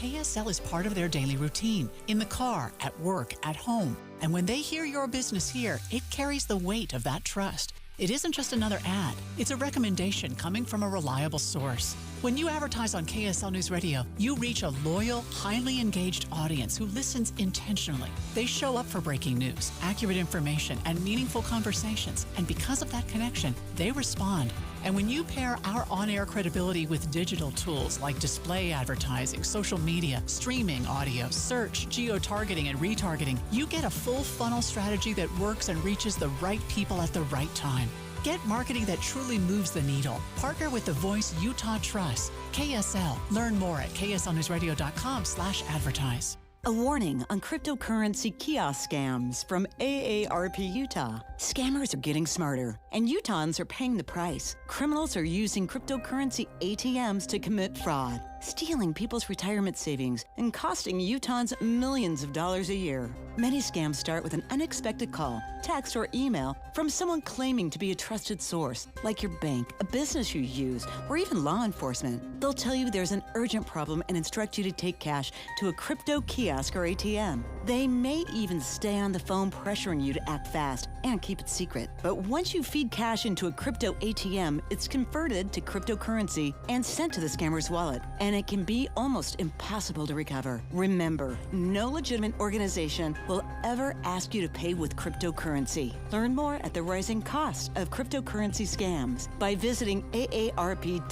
KSL is part of their daily routine, in the car, at work, at home. And when they hear your business here, it carries the weight of that trust. It isn't just another ad. It's a recommendation coming from a reliable source. When you advertise on KSL News Radio, you reach a loyal, highly engaged audience who listens intentionally. They show up for breaking news, accurate information, and meaningful conversations. And because of that connection, they respond. And when you pair our on-air credibility with digital tools like display advertising, social media, streaming audio, search, geo-targeting, and retargeting, you get a full funnel strategy that works and reaches the right people at the right time. Get marketing that truly moves the needle. Partner with the voice Utah trusts. KSL. Learn more at kslnewsradio.com/advertise. A warning on cryptocurrency kiosk scams from AARP Utah. Scammers are getting smarter, and Utahns are paying the price. Criminals are using cryptocurrency ATMs to commit fraud, stealing people's retirement savings and costing Utahns millions of dollars a year. Many scams start with an unexpected call, text, or email from someone claiming to be a trusted source, like your bank, a business you use, or even law enforcement. They'll tell you there's an urgent problem and instruct you to take cash to a crypto kiosk or ATM. They may even stay on the phone pressuring you to act fast and keep it secret. But once you feed cash into a crypto ATM, it's converted to cryptocurrency and sent to the scammer's wallet, and it can be almost impossible to recover. Remember, no legitimate organization will ever ask you to pay with cryptocurrency. Learn more at the rising cost of cryptocurrency scams by visiting aarp.org/UT.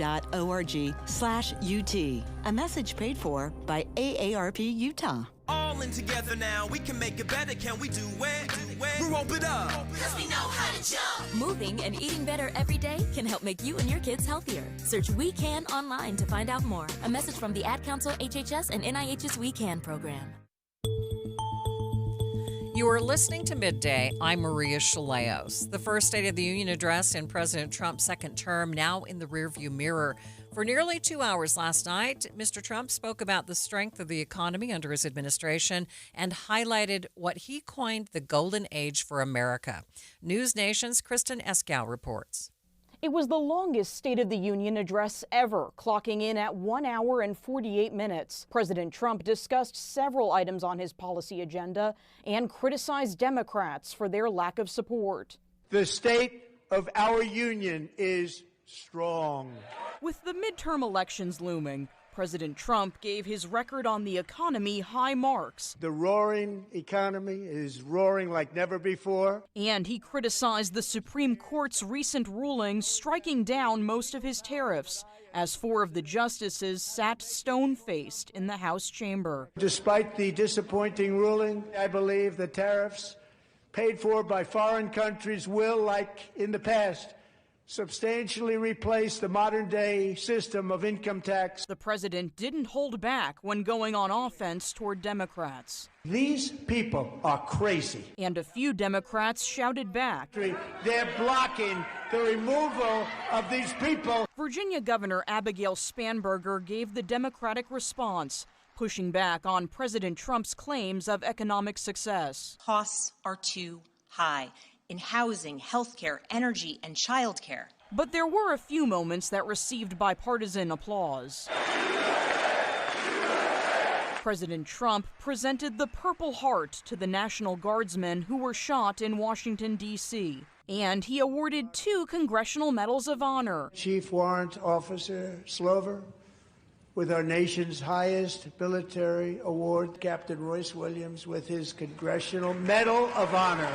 A message paid for by AARP Utah. All in together now, we can make it better. Can we do it? We rope it up. Cause we know how to jump. Moving and eating better every day can help make you and your kids healthier. Search We Can online to find out more. A message from the Ad Council, HHS, and NIH's We Can program. You are listening to Midday. I'm Maria Shilaos. The first State of the Union address in President Trump's second term now in the rearview mirror. For nearly 2 hours last night, Mr. Trump spoke about the strength of the economy under his administration and highlighted what he coined the golden age for America. News Nation's Kristen Eskow reports. It was the longest State of the Union address ever, clocking in at 1 hour and 48 minutes. President Trump discussed several items on his policy agenda and criticized Democrats for their lack of support. The state of our union is strong. With the midterm elections looming, President Trump gave his record on the economy high marks. The roaring economy is roaring like never before. And he criticized the Supreme Court's recent ruling striking down most of his tariffs, as 4 of the justices sat stone-faced in the House chamber. Despite the disappointing ruling, I believe the tariffs paid for by foreign countries will, like in the past, substantially replace the modern-day system of income tax. The president didn't hold back when going on offense toward Democrats. These people are crazy. And a few Democrats shouted back. They're blocking the removal of these people. Virginia Governor Abigail Spanberger gave the Democratic response, pushing back on President Trump's claims of economic success. Costs are too high in housing, healthcare, energy, and childcare. But there were a few moments that received bipartisan applause. President Trump presented the Purple Heart to the National Guardsmen who were shot in Washington, D.C., and he awarded 2 Congressional Medals of Honor. Chief Warrant Officer Slover, with our nation's highest military award, Captain Royce Williams, with his Congressional Medal of Honor.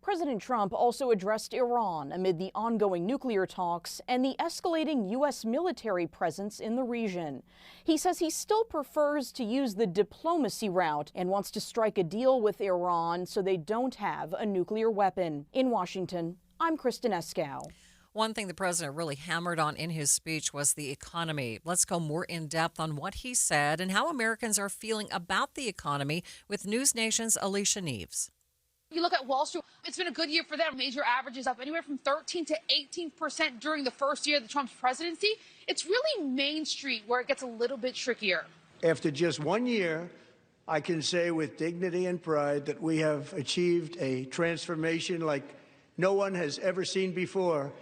President Trump also addressed Iran amid the ongoing nuclear talks and the escalating U.S. military presence in the region. He says he still prefers to use the diplomacy route and wants to strike a deal with Iran so they don't have a nuclear weapon. In Washington, I'm Kristen Eskow. One thing the president really hammered on in his speech was the economy. Let's go more in depth on what he said and how Americans are feeling about the economy with News Nation's Alicia Neves. You look at Wall Street, it's been a good year for them. Major averages up anywhere from 13 to 18% during the first year of the Trump's presidency. It's really Main Street where it gets a little bit trickier. After just 1 year, I can say with dignity and pride that we have achieved a transformation like no one has ever seen before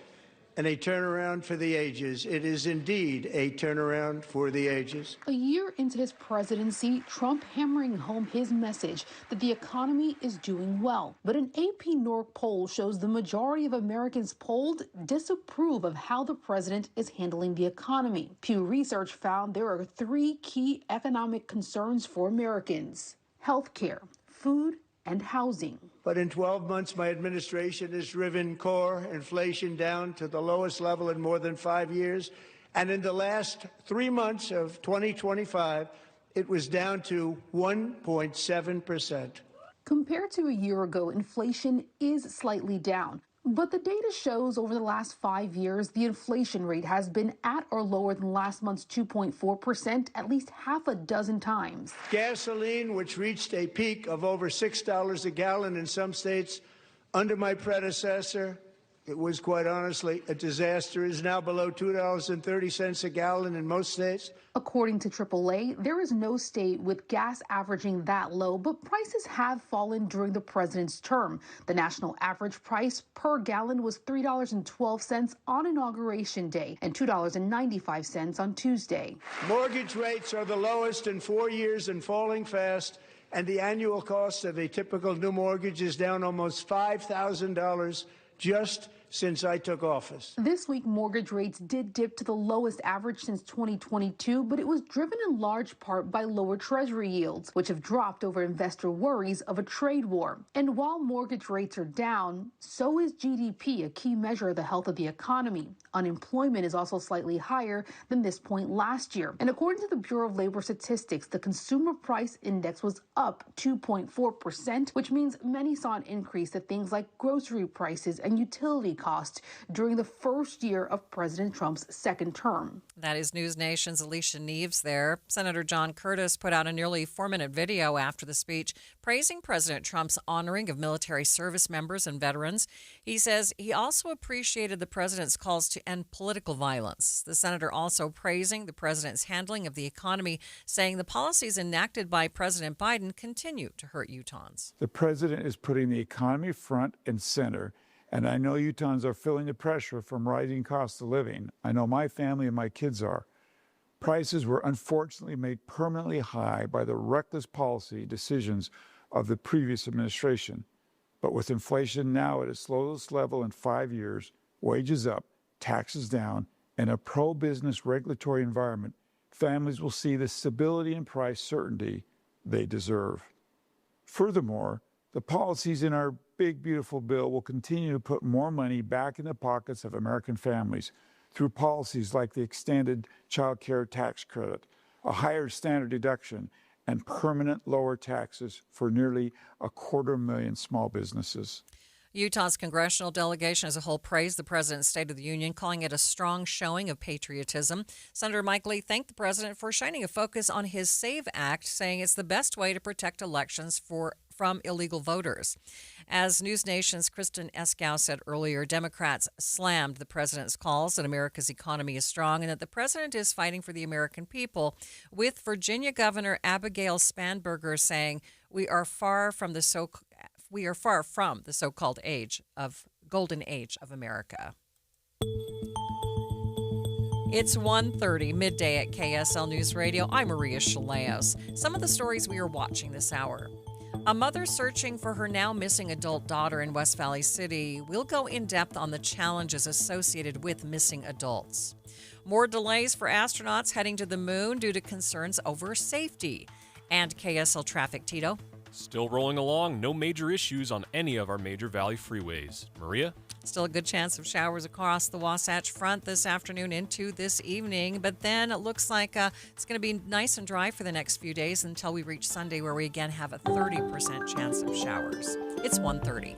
and a turnaround for the ages. It is indeed a turnaround for the ages. A year into his presidency, Trump hammering home his message that the economy is doing well. But an AP Norc poll shows the majority of Americans polled disapprove of how the president is handling the economy. Pew Research found there are three key economic concerns for Americans: healthcare, food, and housing. But in 12 months, my administration has driven core inflation down to the lowest level in more than 5 years. And in the last 3 months of 2025, it was down to 1.7%. Compared to a year ago, inflation is slightly down. But the data shows over the last 5 years, the inflation rate has been at or lower than last month's 2.4% at least half a dozen times. Gasoline, which reached a peak of over $6 a gallon in some states under my predecessor, it was quite honestly a disaster, is now below $2.30 a gallon in most states. According to AAA, there is no state with gas averaging that low, but prices have fallen during the president's term. The national average price per gallon was $3.12 on Inauguration Day and $2.95 on Tuesday. Mortgage rates are the lowest in 4 years and falling fast, and the annual cost of a typical new mortgage is down almost $5,000 just since I took office. This week, mortgage rates did dip to the lowest average since 2022, but it was driven in large part by lower Treasury yields, which have dropped over investor worries of a trade war. And while mortgage rates are down, so is GDP, a key measure of the health of the economy. Unemployment is also slightly higher than this point last year. And according to the Bureau of Labor Statistics, the Consumer Price Index was up 2.4%, which means many saw an increase to things like grocery prices and utility cost during the first year of President Trump's second term. That is News Nation's Alicia Neves there. Senator John Curtis put out a nearly 4-minute video after the speech praising President Trump's honoring of military service members and veterans. He says he also appreciated the president's calls to end political violence. The senator also praising the president's handling of the economy, saying the policies enacted by President Biden continue to hurt Utahns. The president is putting the economy front and center. And I know Utahns are feeling the pressure from rising costs of living. I know my family and my kids are. Prices were unfortunately made permanently high by the reckless policy decisions of the previous administration. But with inflation now at its lowest level in 5 years, wages up, taxes down, and a pro-business regulatory environment, families will see the stability and price certainty they deserve. Furthermore, the policies in our big, beautiful bill will continue to put more money back in the pockets of American families through policies like the extended child care tax credit, a higher standard deduction, and permanent lower taxes for nearly 250,000 small businesses. Utah's congressional delegation as a whole praised the president's State of the Union, calling it a strong showing of patriotism. Senator Mike Lee thanked the president for shining a focus on his SAVE Act, saying it's the best way to protect elections from illegal voters. As News Nation's Kristen Eskow said earlier, Democrats slammed the president's calls that America's economy is strong and that the president is fighting for the American people, with Virginia Governor Abigail Spanberger saying, we are far from the so-called golden age of America. It's 1:30, midday at KSL News Radio. I'm Maria Shilaos. Some of the stories we are watching this hour. A mother searching for her now missing adult daughter in West Valley City will go in depth on the challenges associated with missing adults. More delays for astronauts heading to the moon due to concerns over safety. And KSL traffic, Tito. Still rolling along, no major issues on any of our major valley freeways. Maria? Still a good chance of showers across the Wasatch Front this afternoon into this evening, but then it looks like it's going to be nice and dry for the next few days until we reach Sunday, where we again have a 30% chance of showers. It's 1:30.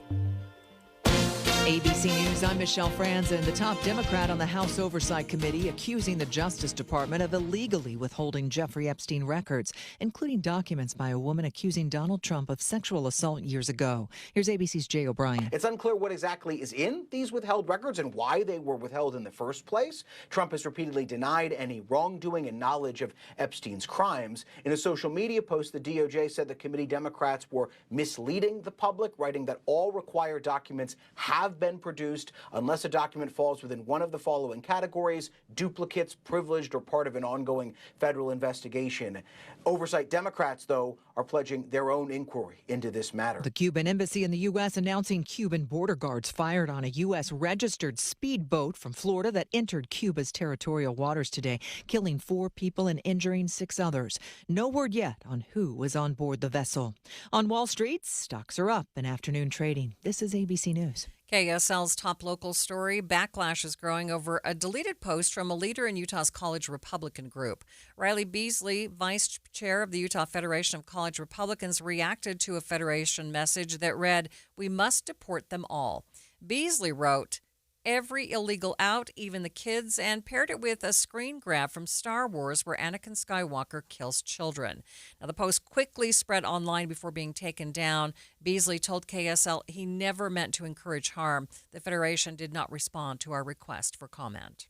ABC News, I'm Michelle Franzen. The top Democrat on the House Oversight Committee accusing the Justice Department of illegally withholding Jeffrey Epstein records, including documents by a woman accusing Donald Trump of sexual assault years ago. Here's ABC's Jay O'Brien. It's unclear what exactly is in these withheld records and why they were withheld in the first place. Trump has repeatedly denied any wrongdoing and knowledge of Epstein's crimes. In a social media post, the DOJ said the committee Democrats were misleading the public, writing that all required documents have have been produced unless a document falls within one of the following categories: duplicates, privileged, or part of an ongoing federal investigation. Oversight Democrats, though, are pledging their own inquiry into this matter. The Cuban embassy in the U.S. announcing Cuban border guards fired on a U.S. registered speedboat from Florida that entered Cuba's territorial waters today, killing 4 people and injuring 6 others. No word yet on who was on board the vessel. On Wall Street, stocks are up in afternoon trading. This is ABC News. KSL's top local story: backlash is growing over a deleted post from a leader in Utah's college Republican group. Riley Beasley, vice chair of the Utah Federation of College Republicans, reacted to a federation message that read, "We must deport them all." Beasley wrote, "Every illegal out, even the kids," and paired it with a screen grab from Star Wars where Anakin Skywalker kills children. Now, the post quickly spread online before being taken down. Beasley told KSL he never meant to encourage harm. The Federation did not respond to our request for comment.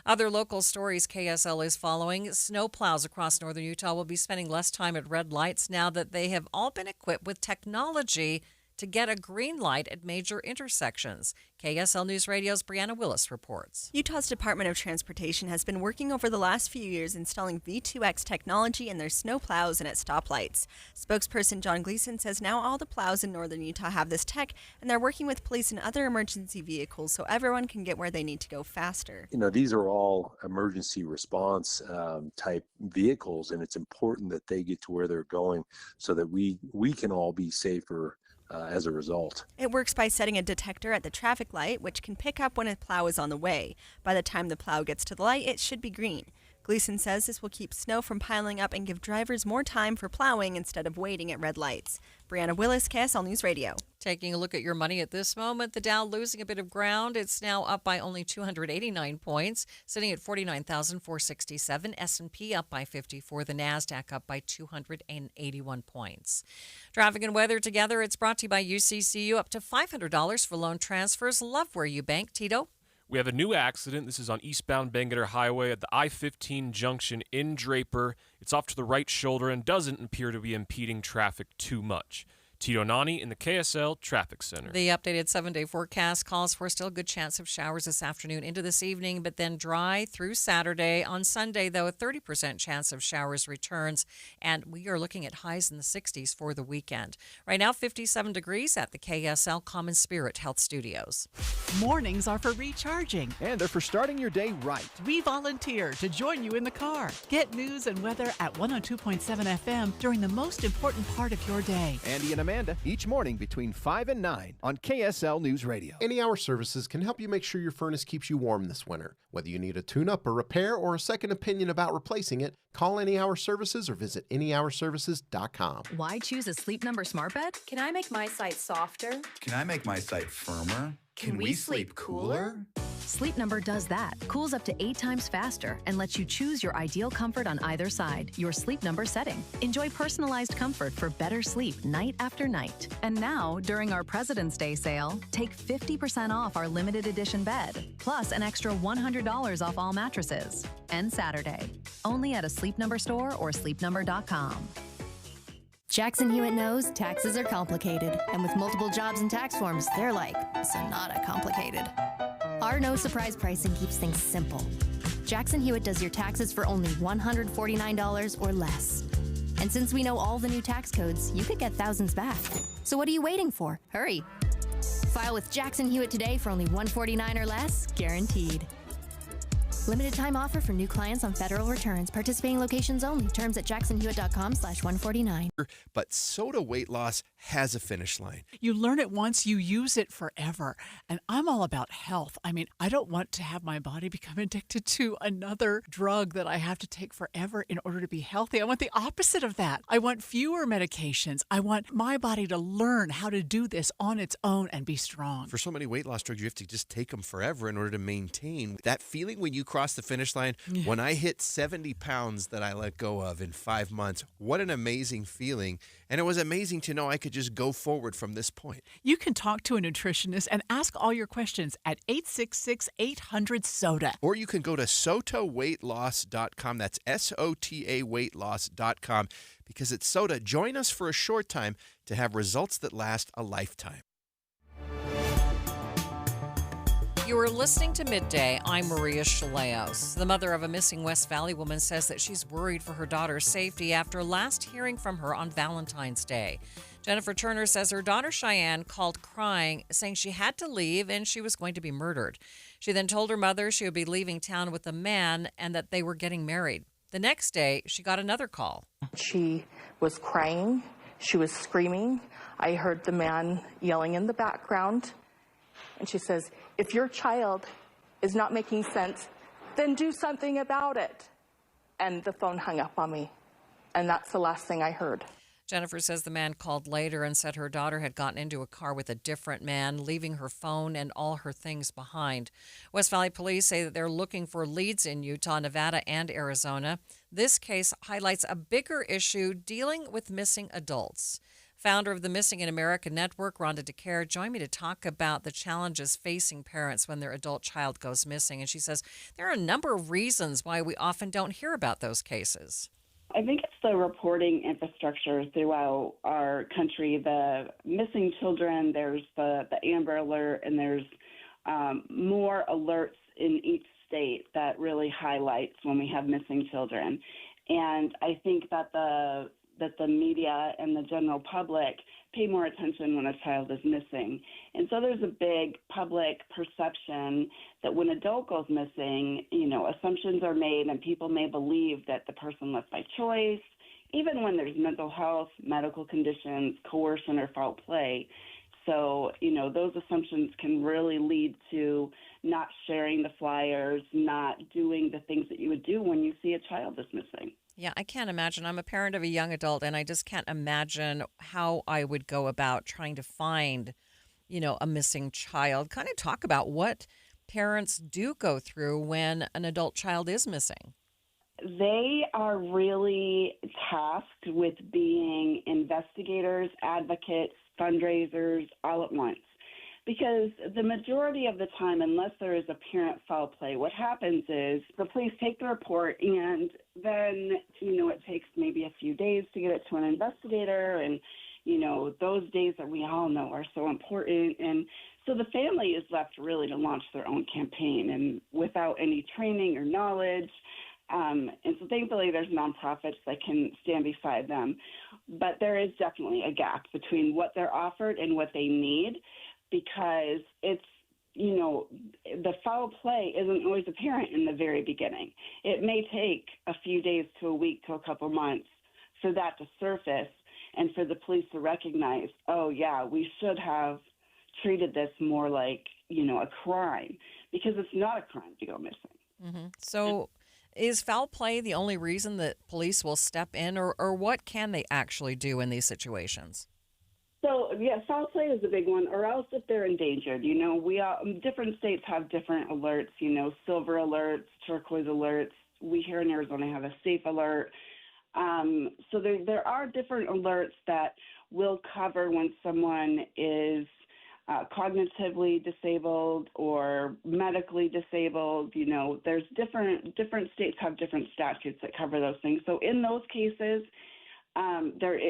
Other local stories KSL is following: snowplows across northern Utah will be spending less time at red lights now that they have all been equipped with technology to get a green light at major intersections. KSL News Radio's Brianna Willis reports. Utah's Department of Transportation has been working over the last few years installing V2X technology in their snow plows and at stoplights. Spokesperson John Gleason says now all the plows in northern Utah have this tech, and they're working with police and other emergency vehicles so everyone can get where they need to go faster. You know, these are all emergency response type vehicles, and it's important that they get to where they're going so that we can all be safer as a result. It works by setting a detector at the traffic light, which can pick up when a plow is on the way. By the time the plow gets to the light, it should be green. Gleason says this will keep snow from piling up and give drivers more time for plowing instead of waiting at red lights. Brianna Willis, KSL News Radio. Taking a look at your money at this moment, the Dow losing a bit of ground. It's now up by only 289 points, sitting at 49,467. S&P up by 54. The NASDAQ up by 281 points. Traffic and weather together. It's brought to you by UCCU. Up to $500 for loan transfers. Love where you bank. Tito? We have a new accident. This is on eastbound Bangerter Highway at the I-15 junction in Draper. It's off to the right shoulder and doesn't appear to be impeding traffic too much. Tito Nani in the KSL Traffic Center. The updated 7-day forecast calls for still a good chance of showers this afternoon into this evening, but then dry through Saturday. On Sunday, though, a 30% chance of showers returns, and we are looking at highs in the 60s for the weekend. Right now, 57 degrees at the KSL Common Spirit Health Studios. Mornings are for recharging. And they're for starting your day right. We volunteer to join you in the car. Get news and weather at 102.7 FM during the most important part of your day. Andy and Amanda, each morning between 5 and 9 on KSL News Radio. Any Hour Services can help you make sure your furnace keeps you warm this winter. Whether you need a tune-up, a repair, or a second opinion about replacing it, call Any Hour Services or visit anyhourservices.com. Why choose a Sleep Number smart bed? Can I make my site softer? Can I make my site firmer? Can we sleep cooler? Sleep Number does that. Cools up to 8 times faster and lets you choose your ideal comfort on either side, your Sleep Number setting. Enjoy personalized comfort for better sleep night after night. And now, during our President's Day sale, take 50% off our limited edition bed, plus an extra $100 off all mattresses. And Saturday, only at a Sleep Number store or sleepnumber.com. Jackson Hewitt knows taxes are complicated, and with multiple jobs and tax forms, they're like Sonata complicated. Our no surprise pricing keeps things simple. Jackson Hewitt does your taxes for only $149 or less. And since we know all the new tax codes, you could get thousands back. So what are you waiting for? Hurry. File with Jackson Hewitt today for only $149 or less, guaranteed. Limited time offer for new clients on federal returns. Participating locations only. Terms at jacksonhewitt.com/149. But soda weight loss has a finish line. You learn it once, you use it forever. And I'm all about health. I mean, I don't want to have my body become addicted to another drug that I have to take forever in order to be healthy. I want the opposite of that. I want fewer medications. I want my body to learn how to do this on its own and be strong. For so many weight loss drugs, you have to just take them forever in order to maintain that feeling when you cross the finish line. Yeah. When I hit 70 pounds that I let go of in 5 months, what an amazing feeling. And it was amazing to know I could just go forward from this point. You can talk to a nutritionist and ask all your questions at 866-800-SODA. Or you can go to sotaweightloss.com. That's SOTA weightloss.com. Because at SOTA, join us for a short time to have results that last a lifetime. You are listening to Midday. I'm Maria Shilaos. The mother of a missing West Valley woman says that she's worried for her daughter's safety after last hearing from her on Valentine's Day. Jennifer Turner says her daughter Cheyenne called crying, saying she had to leave and she was going to be murdered. She then told her mother she would be leaving town with a man and that they were getting married. The next day, she got another call. She was crying. She was screaming. I heard the man yelling in the background. And she says, if your child is not making sense, then do something about it. And the phone hung up on me. And that's the last thing I heard. Jennifer says the man called later and said her daughter had gotten into a car with a different man, leaving her phone and all her things behind. West Valley police say that they're looking for leads in Utah, Nevada, and Arizona. This case highlights a bigger issue dealing with missing adults. Founder of the Missing in America Network, Rhonda DeCare, joined me to talk about the challenges facing parents when their adult child goes missing. And she says there are a number of reasons why we often don't hear about those cases. I think it's the reporting infrastructure throughout our country. The missing children, there's the Amber Alert, and there's more alerts in each state that really highlights when we have missing children. And I think that the media and the general public pay more attention when a child is missing. And so there's a big public perception that when an adult goes missing, assumptions are made and people may believe that the person left by choice, even when there's mental health, medical conditions, coercion, or foul play. So, those assumptions can really lead to not sharing the flyers, not doing the things that you would do when you see a child is missing. Yeah, I can't imagine. I'm a parent of a young adult, and I just can't imagine how I would go about trying to find, a missing child. Kind of talk about what parents do go through when an adult child is missing. They are really tasked with being investigators, advocates, fundraisers, all at once. Because the majority of the time, unless there is apparent foul play, what happens is the police take the report and then, it takes maybe a few days to get it to an investigator. And, those days that we all know are so important. And so the family is left really to launch their own campaign and without any training or knowledge. And so thankfully there's nonprofits that can stand beside them. But there is definitely a gap between what they're offered and what they need, because it's, the foul play isn't always apparent in the very beginning. It may take a few days to a week to a couple months for that to surface and for the police to recognize, oh, yeah, we should have treated this more like, a crime, because it's not a crime to go missing. Mm-hmm. So is foul play the only reason that police will step in, or what can they actually do in these situations? So, foul play is a big one, or else if they're endangered. Different states have different alerts, silver alerts, turquoise alerts. We here in Arizona have a safe alert. So there are different alerts that will cover when someone is cognitively disabled or medically disabled. There's different states have different statutes that cover those things. So in those cases,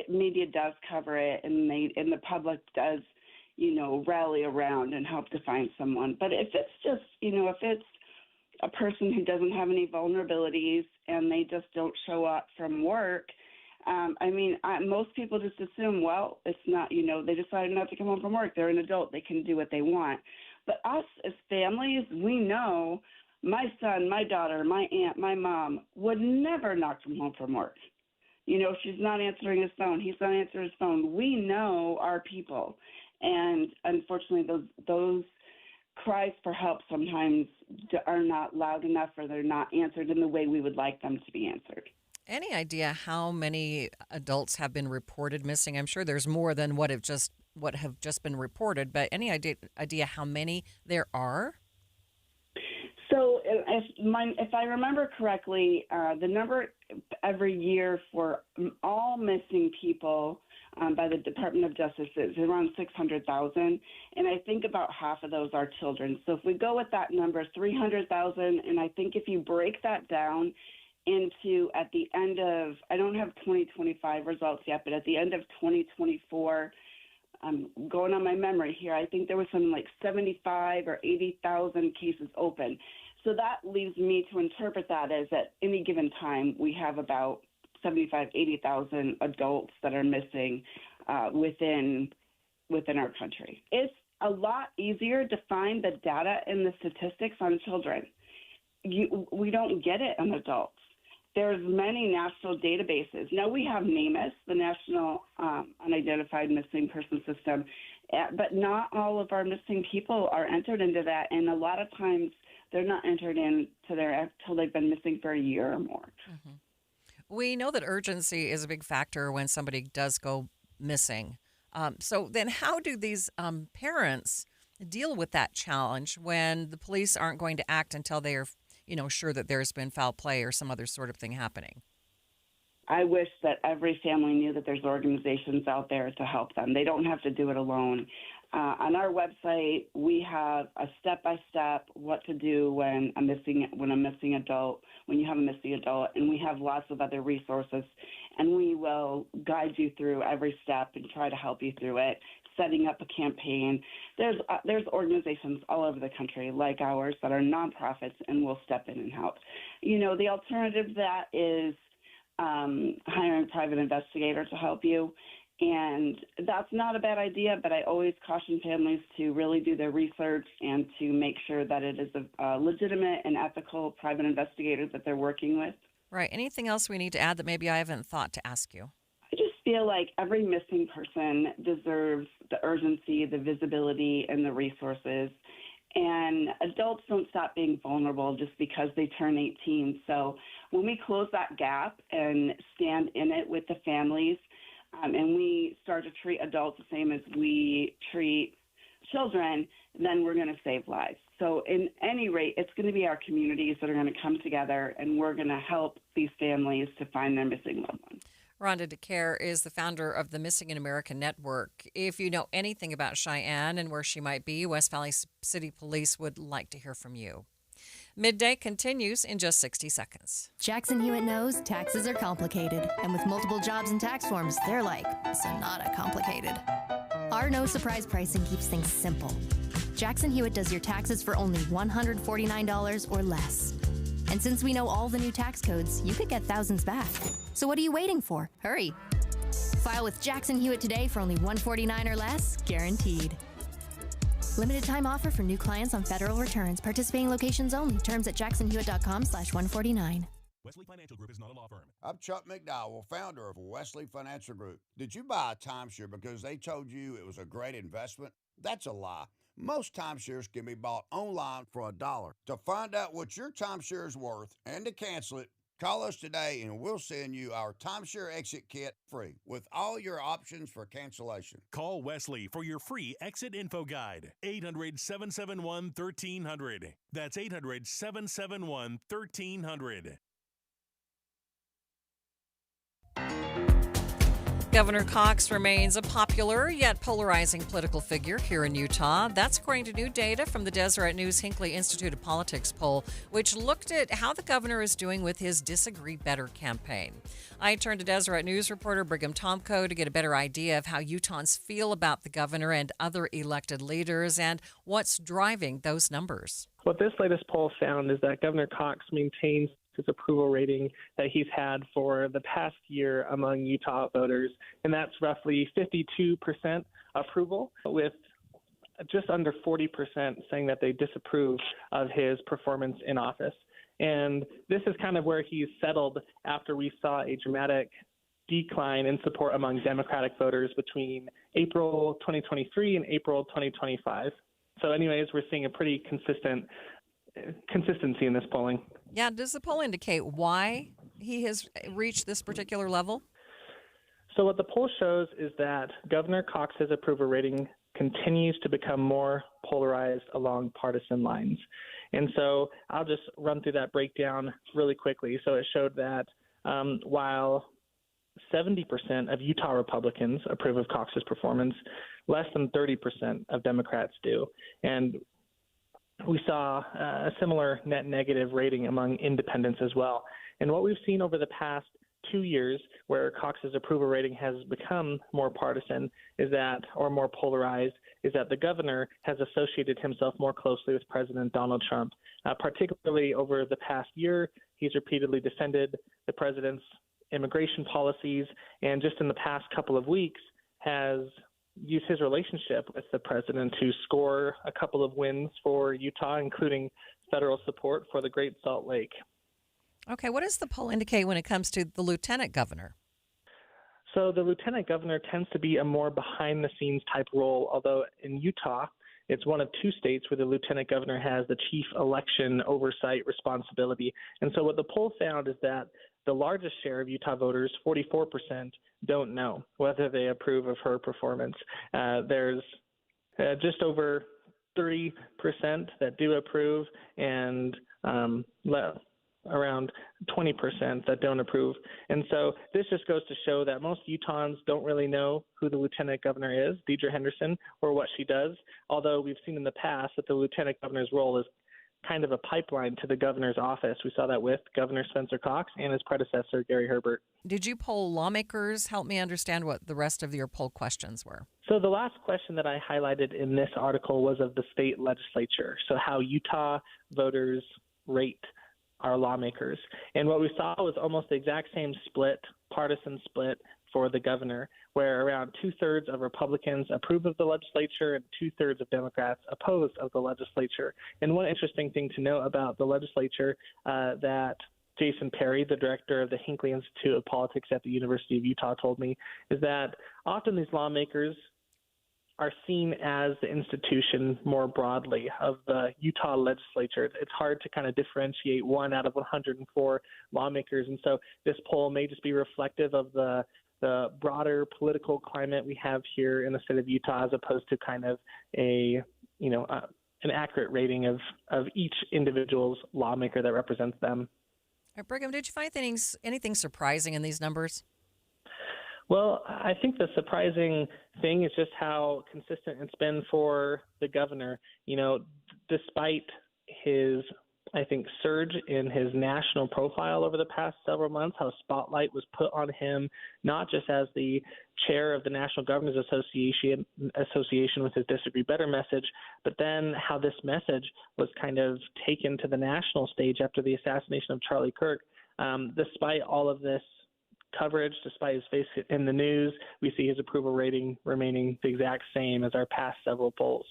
media does cover it, and the public does, rally around and help to find someone. But if it's just, if it's a person who doesn't have any vulnerabilities and they just don't show up from work, most people just assume, well, it's not, they decided not to come home from work. They're an adult. They can do what they want. But us as families, we know my son, my daughter, my aunt, my mom would never knock him home from work. She's not answering his phone. He's not answering his phone. We know our people. And unfortunately, those cries for help sometimes are not loud enough, or they're not answered in the way we would like them to be answered. Any idea how many adults have been reported missing? I'm sure there's more than what have just been reported, but any idea how many there are? So if I remember correctly, the number every year for all missing people by the Department of Justice is around 600,000, and I think about half of those are children. So if we go with that number, 300,000, and I think if you break that down into at the end of, I don't have 2025 results yet, but at the end of 2024, I'm going on my memory here. I think there was something like 75 or 80,000 cases open. So that leaves me to interpret that as at any given time, we have about 75, 80,000 adults that are missing within our country. It's a lot easier to find the data and the statistics on children. We don't get it on adults. There's many national databases. Now we have NamUs, the National Unidentified Missing Person System, but not all of our missing people are entered into that, and a lot of times they're not entered into there until they've been missing for a year or more. Mm-hmm. We know that urgency is a big factor when somebody does go missing. So then how do these parents deal with that challenge when the police aren't going to act until they are sure that there's been foul play or some other sort of thing happening? I wish that every family knew that there's organizations out there to help them. They don't have to do it alone. On our website, we have a step-by-step what to do when you have a missing adult, and we have lots of other resources, and we will guide you through every step and try to help you through it. Setting up a campaign. There's organizations all over the country like ours that are nonprofits and will step in and help. The alternative to that is hiring a private investigator to help you. And that's not a bad idea, but I always caution families to really do their research and to make sure that it is a legitimate and ethical private investigator that they're working with. Right. Anything else we need to add that maybe I haven't thought to ask you? I just feel like every missing person deserves the urgency, the visibility, and the resources. And adults don't stop being vulnerable just because they turn 18. So when we close that gap and stand in it with the families, and we start to treat adults the same as we treat children, then we're going to save lives. So in any rate, it's going to be our communities that are going to come together, and we're going to help these families to find their missing loved ones. Rhonda DeCare is the founder of the Missing in America Network. If you know anything about Cheyenne and where she might be, West Valley City Police would like to hear from you. Midday continues in just 60 seconds. Jackson Hewitt knows taxes are complicated, and with multiple jobs and tax forms, they're like Sonata complicated. Our no surprise pricing keeps things simple. Jackson Hewitt does your taxes for only $149 or less. And since we know all the new tax codes, you could get thousands back. So what are you waiting for? Hurry. File with Jackson Hewitt today for only $149 or less, guaranteed. Limited time offer for new clients on federal returns. Participating locations only. Terms at jacksonhewitt.com/149. Wesley Financial Group is not a law firm. I'm Chuck McDowell, founder of Wesley Financial Group. Did you buy a timeshare because they told you it was a great investment? That's a lie. Most timeshares can be bought online for $1. To find out what your timeshare is worth and to cancel it, call us today and we'll send you our timeshare exit kit free with all your options for cancellation. Call Wesley for your free exit info guide. 800-771-1300. That's 800-771-1300. Governor Cox remains a popular yet polarizing political figure here in Utah. That's according to new data from the Deseret News Hinckley Institute of Politics poll, which looked at how the governor is doing with his Disagree Better campaign. I turned to Deseret News reporter Brigham Tomko to get a better idea of how Utahns feel about the governor and other elected leaders and what's driving those numbers. What this latest poll found is that Governor Cox maintains his approval rating that he's had for the past year among Utah voters, and that's roughly 52% approval, with just under 40% saying that they disapprove of his performance in office. And this is kind of where he's settled after we saw a dramatic decline in support among Democratic voters between April 2023 and April 2025. So anyways, we're seeing a pretty consistency in this polling. Yeah, does the poll indicate why he has reached this particular level? So what the poll shows is that Governor Cox's approval rating continues to become more polarized along partisan lines. And so I'll just run through that breakdown really quickly. So it showed that while 70% of Utah Republicans approve of Cox's performance, less than 30% of Democrats do. And we saw a similar net negative rating among independents as well. And what we've seen over the past 2 years where Cox's approval rating has become more partisan or more polarized is that the governor has associated himself more closely with President Donald Trump. Particularly over the past year, he's repeatedly defended the president's immigration policies, and just in the past couple of weeks has used his relationship with the president to score a couple of wins for Utah, including federal support for the Great Salt Lake. Okay, what does the poll indicate when it comes to the lieutenant governor? So the lieutenant governor tends to be a more behind-the-scenes type role, although in Utah, it's one of 2 states where the lieutenant governor has the chief election oversight responsibility. And so what the poll found is that the largest share of Utah voters, 44%, don't know whether they approve of her performance. There's just over 30% that do approve, and around 20% that don't approve. And so this just goes to show that most Utahns don't really know who the lieutenant governor is, Deidre Henderson, or what she does, although we've seen in the past that the lieutenant governor's role is kind of a pipeline to the governor's office. We saw that with Governor Spencer Cox and his predecessor, Gary Herbert. Did you poll lawmakers? Help me understand what the rest of your poll questions were. So the last question that I highlighted in this article was of the state legislature, so how Utah voters rate our lawmakers. And what we saw was almost the exact same split, partisan split, for the governor, where around 2/3 of Republicans approve of the legislature and 2/3 of Democrats oppose of the legislature. And one interesting thing to note about the legislature that Jason Perry, the director of the Hinckley Institute of Politics at the University of Utah, told me is that often these lawmakers are seen as the institution more broadly of the Utah legislature. It's hard to kind of differentiate one out of 104 lawmakers. And so this poll may just be reflective of the broader political climate we have here in the state of Utah, as opposed to kind of an accurate rating of each individual's lawmaker that represents them. All right, Brigham, did you find anything surprising in these numbers? Well, I think the surprising thing is just how consistent it's been for the governor. Despite his, I think, surge in his national profile over the past several months, how a spotlight was put on him, not just as the chair of the National Governors Association with his Disagree Better message, but then how this message was kind of taken to the national stage after the assassination of Charlie Kirk. Despite all of this coverage, despite his face in the news, we see his approval rating remaining the exact same as our past several polls.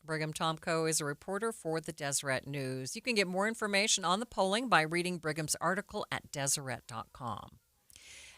Brigham Tomko is a reporter for the Deseret News. You can get more information on the polling by reading Brigham's article at Deseret.com.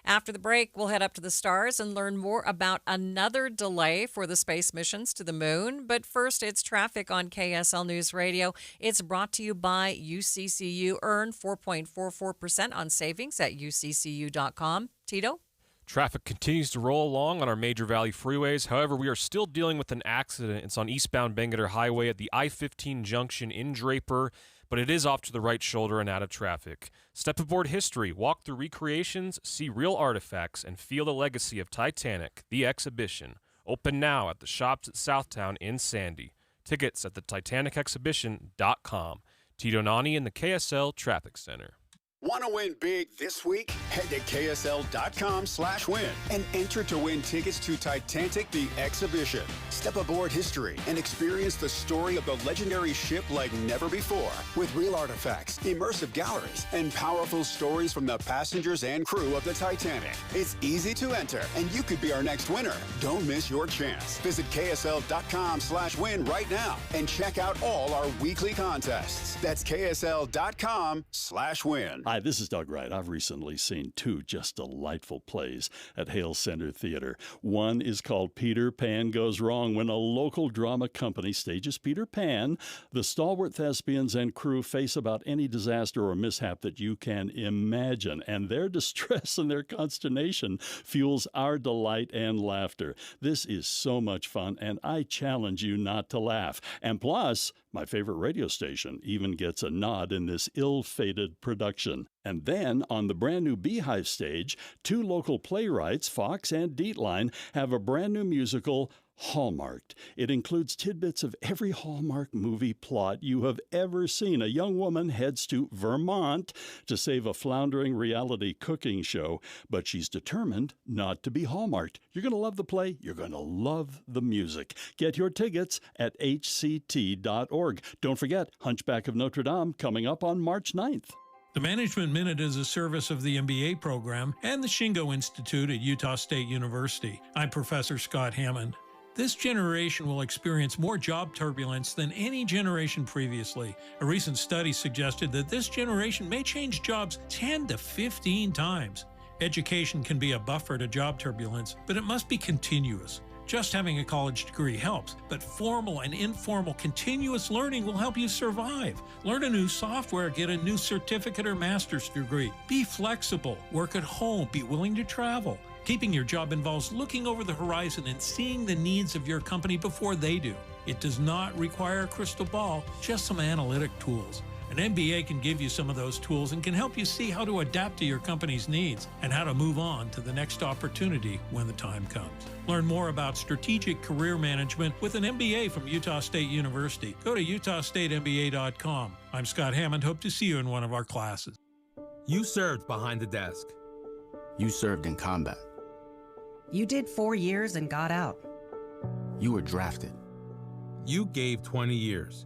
After the break, we'll head up to the stars and learn more about another delay for the space missions to the moon. But first, it's traffic on KSL News Radio. It's brought to you by UCCU. Earn 4.44% on savings at uccu.com. Tito? Traffic continues to roll along on our major valley freeways. However, we are still dealing with an accident. It's on eastbound Bangor Highway at the I-15 junction in Draper, but it is off to the right shoulder and out of traffic. Step aboard history, walk through recreations, see real artifacts, and feel the legacy of Titanic, the exhibition. Open now at the shops at Southtown in Sandy. Tickets at titanicexhibition.com. Tito Nani in the KSL Traffic Center. Want to win big this week? Head to KSL.com/win and enter to win tickets to Titanic the Exhibition. Step aboard history and experience the story of the legendary ship like never before, with real artifacts, immersive galleries, and powerful stories from the passengers and crew of the Titanic. It's easy to enter, and you could be our next winner. Don't miss your chance. Visit KSL.com/win right now and check out all our weekly contests. That's KSL.com/win. Hi, this is Doug Wright. I've recently seen 2 just delightful plays at Hale Center Theater. One is called Peter Pan Goes Wrong. When a local drama company stages Peter Pan, the stalwart thespians and crew face about any disaster or mishap that you can imagine, and their distress and their consternation fuels our delight and laughter. This is so much fun, and I challenge you not to laugh. And plus, my favorite radio station even gets a nod in this ill-fated production. And then, on the brand new Beehive stage, 2 local playwrights, Fox and Dietline, have a brand new musical, Hallmarked. It includes tidbits of every Hallmark movie plot you have ever seen. A young woman heads to Vermont to save a floundering reality cooking show, but she's determined not to be Hallmarked. You're going to love the play. You're going to love the music. Get your tickets at hct.org. Don't forget, Hunchback of Notre Dame coming up on March 9th. The Management Minute is a service of the MBA program and the Shingo Institute at Utah State University. I'm Professor Scott Hammond. This generation will experience more job turbulence than any generation previously. A recent study suggested that this generation may change jobs 10 to 15 times. Education can be a buffer to job turbulence, but it must be continuous. Just having a college degree helps, but formal and informal continuous learning will help you survive. Learn a new software, get a new certificate or master's degree. Be flexible, work at home, be willing to travel. Keeping your job involves looking over the horizon and seeing the needs of your company before they do. It does not require a crystal ball, just some analytic tools. An MBA can give you some of those tools and can help you see how to adapt to your company's needs and how to move on to the next opportunity when the time comes. Learn more about strategic career management with an MBA from Utah State University. Go to utahstatemba.com. I'm Scott Hammond. Hope to see you in one of our classes. You served behind the desk. You served in combat. You did 4 years and got out. You were drafted. You gave 20 years.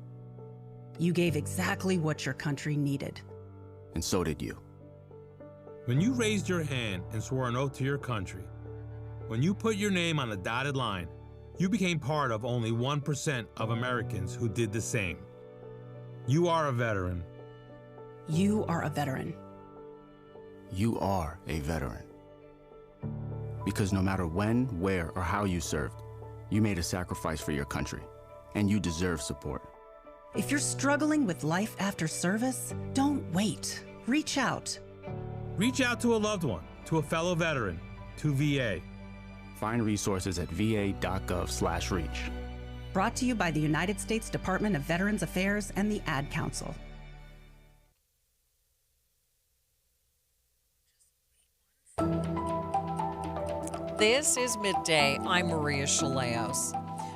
You gave exactly what your country needed. And so did you. When you raised your hand and swore an oath to your country, when you put your name on a dotted line, you became part of only 1% of Americans who did the same. You are a veteran. You are a veteran. You are a veteran. Because no matter when, where, or how you served, you made a sacrifice for your country, and you deserve support. If you're struggling with life after service, don't wait. Reach out. Reach out to a loved one, to a fellow veteran, to VA. Find resources at va.gov/reach. Brought to you by the United States Department of Veterans Affairs and the Ad Council. This is Midday. I'm Maria Shilaos.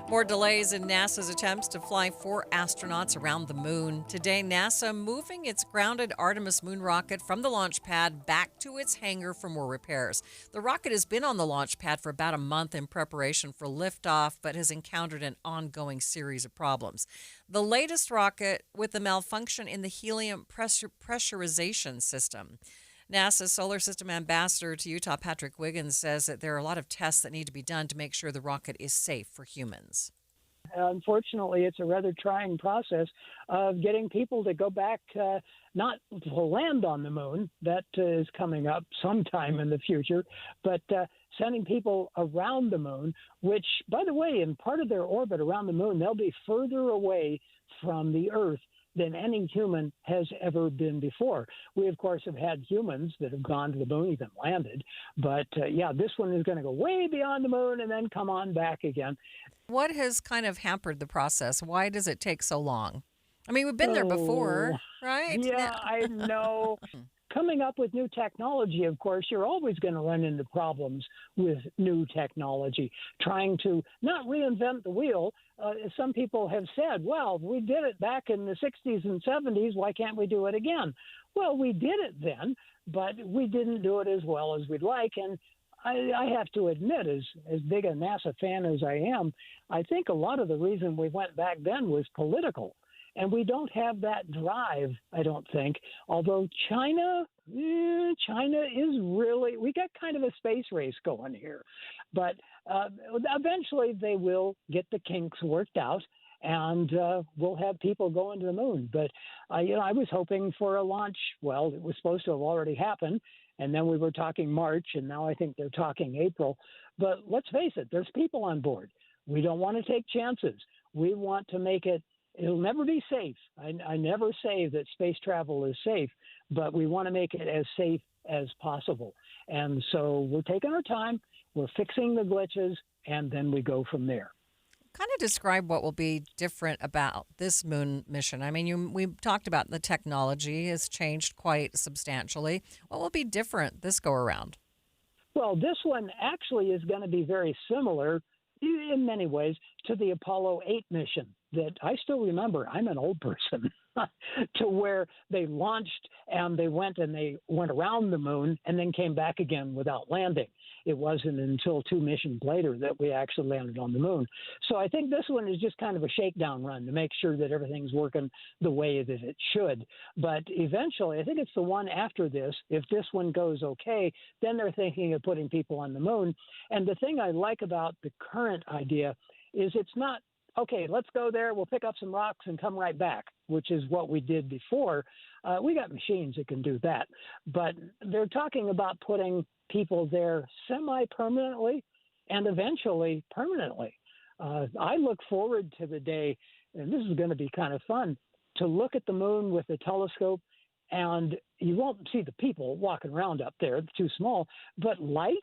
More delays in NASA's attempts to fly 4 astronauts around the moon. Today, NASA moving its grounded Artemis moon rocket from the launch pad back to its hangar for more repairs. The rocket has been on the launch pad for about a month in preparation for liftoff, but has encountered an ongoing series of problems. The latest rocket with a malfunction in the helium pressurization system. NASA's Solar System Ambassador to Utah, Patrick Wiggins, says that there are a lot of tests that need to be done to make sure the rocket is safe for humans. Unfortunately, it's a rather trying process of getting people to go back, not to land on the moon, that is coming up sometime in the future, but sending people around the moon, which, by the way, in part of their orbit around the moon, they'll be further away from the Earth than any human has ever been before. We, of course, have had humans that have gone to the moon, even landed. But, this one is going to go way beyond the moon and then come on back again. What has kind of hampered the process? Why does it take so long? I mean, we've been there before, right? Yeah, I know. Coming up with new technology, of course, you're always going to run into problems with new technology. Trying to not reinvent the wheel. Some people have said, well, we did it back in the 60s and 70s. Why can't we do it again? Well, we did it then, but we didn't do it as well as we'd like. And I have to admit, as big a NASA fan as I am, I think a lot of the reason we went back then was political. And we don't have that drive, I don't think. Although China is really, we got kind of a space race going here. But eventually they will get the kinks worked out, and we'll have people going to the moon. But, I was hoping for a launch. Well, it was supposed to have already happened, and then we were talking March, and now I think they're talking April. But let's face it, there's people on board. We don't want to take chances. We want to make it. It'll never be safe. I never say that space travel is safe, but we want to make it as safe as possible. And so we're taking our time, we're fixing the glitches, and then we go from there. Kind of describe what will be different about this moon mission. I mean, we talked about the technology has changed quite substantially. What will be different this go around? Well, this one actually is going to be very similar, in many ways, to the Apollo 8 mission that I still remember. I'm an old person. To where they launched and they went around the moon and then came back again without landing. It wasn't until 2 missions later that we actually landed on the moon. So I think this one is just kind of a shakedown run to make sure that everything's working the way that it should. But eventually, I think it's the one after this. If this one goes okay, then they're thinking of putting people on the moon. And the thing I like about the current idea is it's not, okay, let's go there, we'll pick up some rocks and come right back, which is what we did before. We got machines that can do that. But they're talking about putting people there semi-permanently and eventually permanently. I look forward to the day, and this is going to be kind of fun, to look at the moon with a telescope, and you won't see the people walking around up there, it's too small, but lights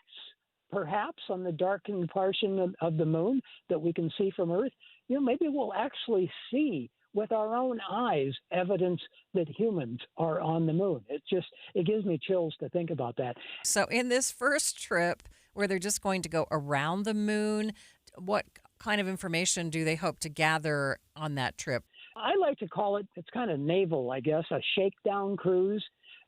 perhaps on the darkened portion of the moon that we can see from Earth. Maybe we'll actually see with our own eyes evidence that humans are on the moon. It gives me chills to think about that. So in this first trip where they're just going to go around the moon, what kind of information do they hope to gather on that trip? I like to call it, it's kind of naval, I guess, a shakedown cruise,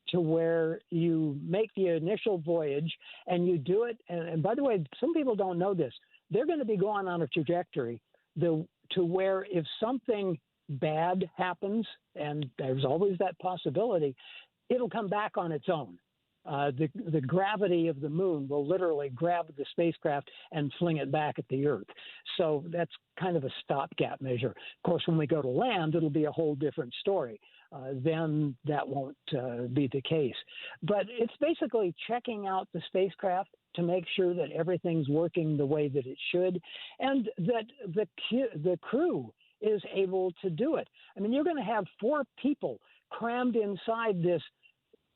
to where you make the initial voyage and you do it. And by the way, some people don't know this. They're going to be going on a trajectory to where if something bad happens, and there's always that possibility, it'll come back on its own. The gravity of the moon will literally grab the spacecraft and fling it back at the Earth. So that's kind of a stopgap measure. Of course, when we go to land, it'll be a whole different story. Then that won't be the case. But it's basically checking out the spacecraft to make sure that everything's working the way that it should, and that the crew is able to do it. I mean, you're going to have 4 people crammed inside this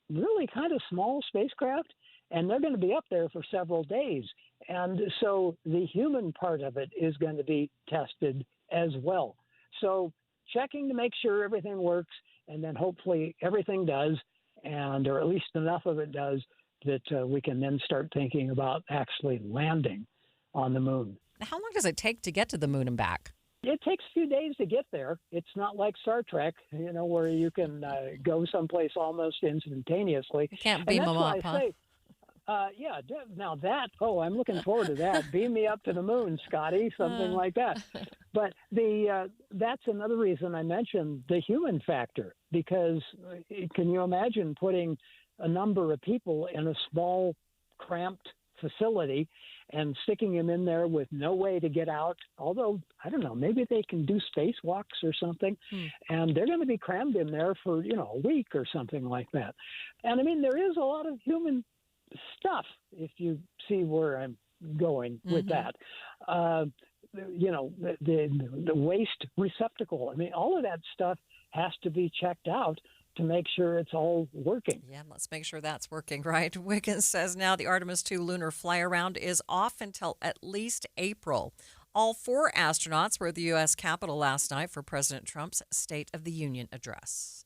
really kind of small spacecraft, and they're going to be up there for several days. And so the human part of it is going to be tested as well. So checking to make sure everything works, and then hopefully everything does, or at least enough of it does, that we can then start thinking about actually landing on the moon. How long does it take to get to the moon and back? It takes a few days to get there. It's not like Star Trek, where you can go someplace almost instantaneously. You can't beam them up, huh? Now that, I'm looking forward to that. Beam me up to the moon, Scotty, something like that. But that's another reason I mentioned the human factor, because can you imagine putting a number of people in a small, cramped facility and sticking them in there with no way to get out? Although, I don't know, maybe they can do spacewalks or something, and they're going to be crammed in there for, a week or something like that. And I mean, there is a lot of human stuff, if you see where I'm going with that. The waste receptacle. I mean, all of that stuff has to be checked out to make sure it's all working. Yeah, let's make sure that's working, right? Wiggins says now the Artemis 2 lunar fly-around is off until at least April. All 4 astronauts were at the U.S. Capitol last night for President Trump's State of the Union address.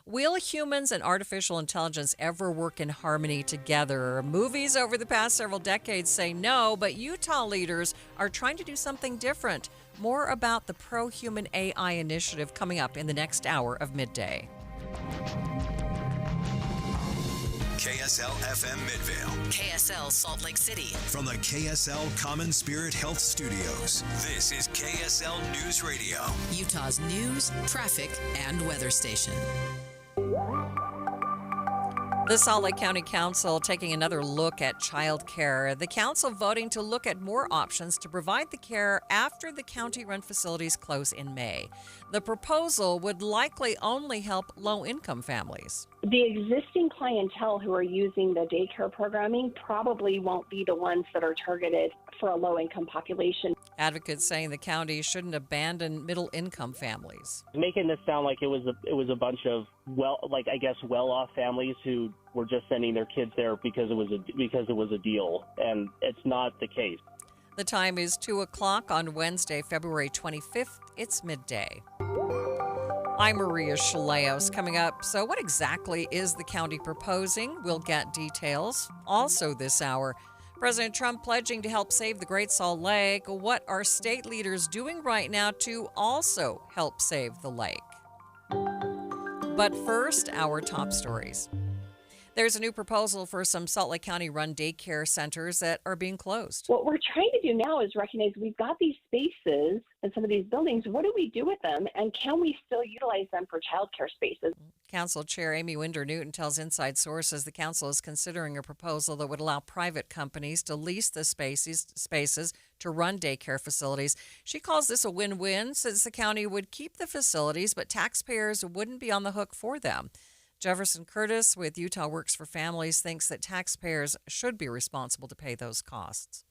Will humans and artificial intelligence ever work in harmony together? Movies over the past several decades say no, but Utah leaders are trying to do something different. More about the Pro-Human AI initiative coming up in the next hour of Midday. KSL FM Midvale. KSL Salt Lake City. From the KSL Common Spirit Health Studios, this is KSL News Radio. Utah's news, traffic, and weather station. The Salt Lake County Council taking another look at child care. The council voting to look at more options to provide the care after the county-run facilities close in May. The proposal would likely only help low-income families. The existing clientele who are using the daycare programming probably won't be the ones that are targeted for a low-income population. Advocates saying the county shouldn't abandon middle-income families. Making this sound like it was a bunch of well-off families who were just sending their kids there because it was a deal, and it's not the case. The time is 2:00 on Wednesday, February 25th. It's midday. I'm Maria Shilaos. Coming up, so what exactly is the county proposing? We'll get details. Also this hour, President Trump pledging to help save the Great Salt Lake. What are state leaders doing right now to also help save the lake? But first, our top stories. There's a new proposal for some Salt Lake County-run daycare centers that are being closed. What we're trying to do now is recognize we've got these spaces in some of these buildings. What do we do with them, and can we still utilize them for childcare spaces? Council Chair Amy Winder-Newton tells Inside Sources the council is considering a proposal that would allow private companies to lease the spaces to run daycare facilities. She calls this a win-win since the county would keep the facilities, but taxpayers wouldn't be on the hook for them. Jefferson Curtis with Utah Works for Families thinks that taxpayers should be responsible to pay those costs.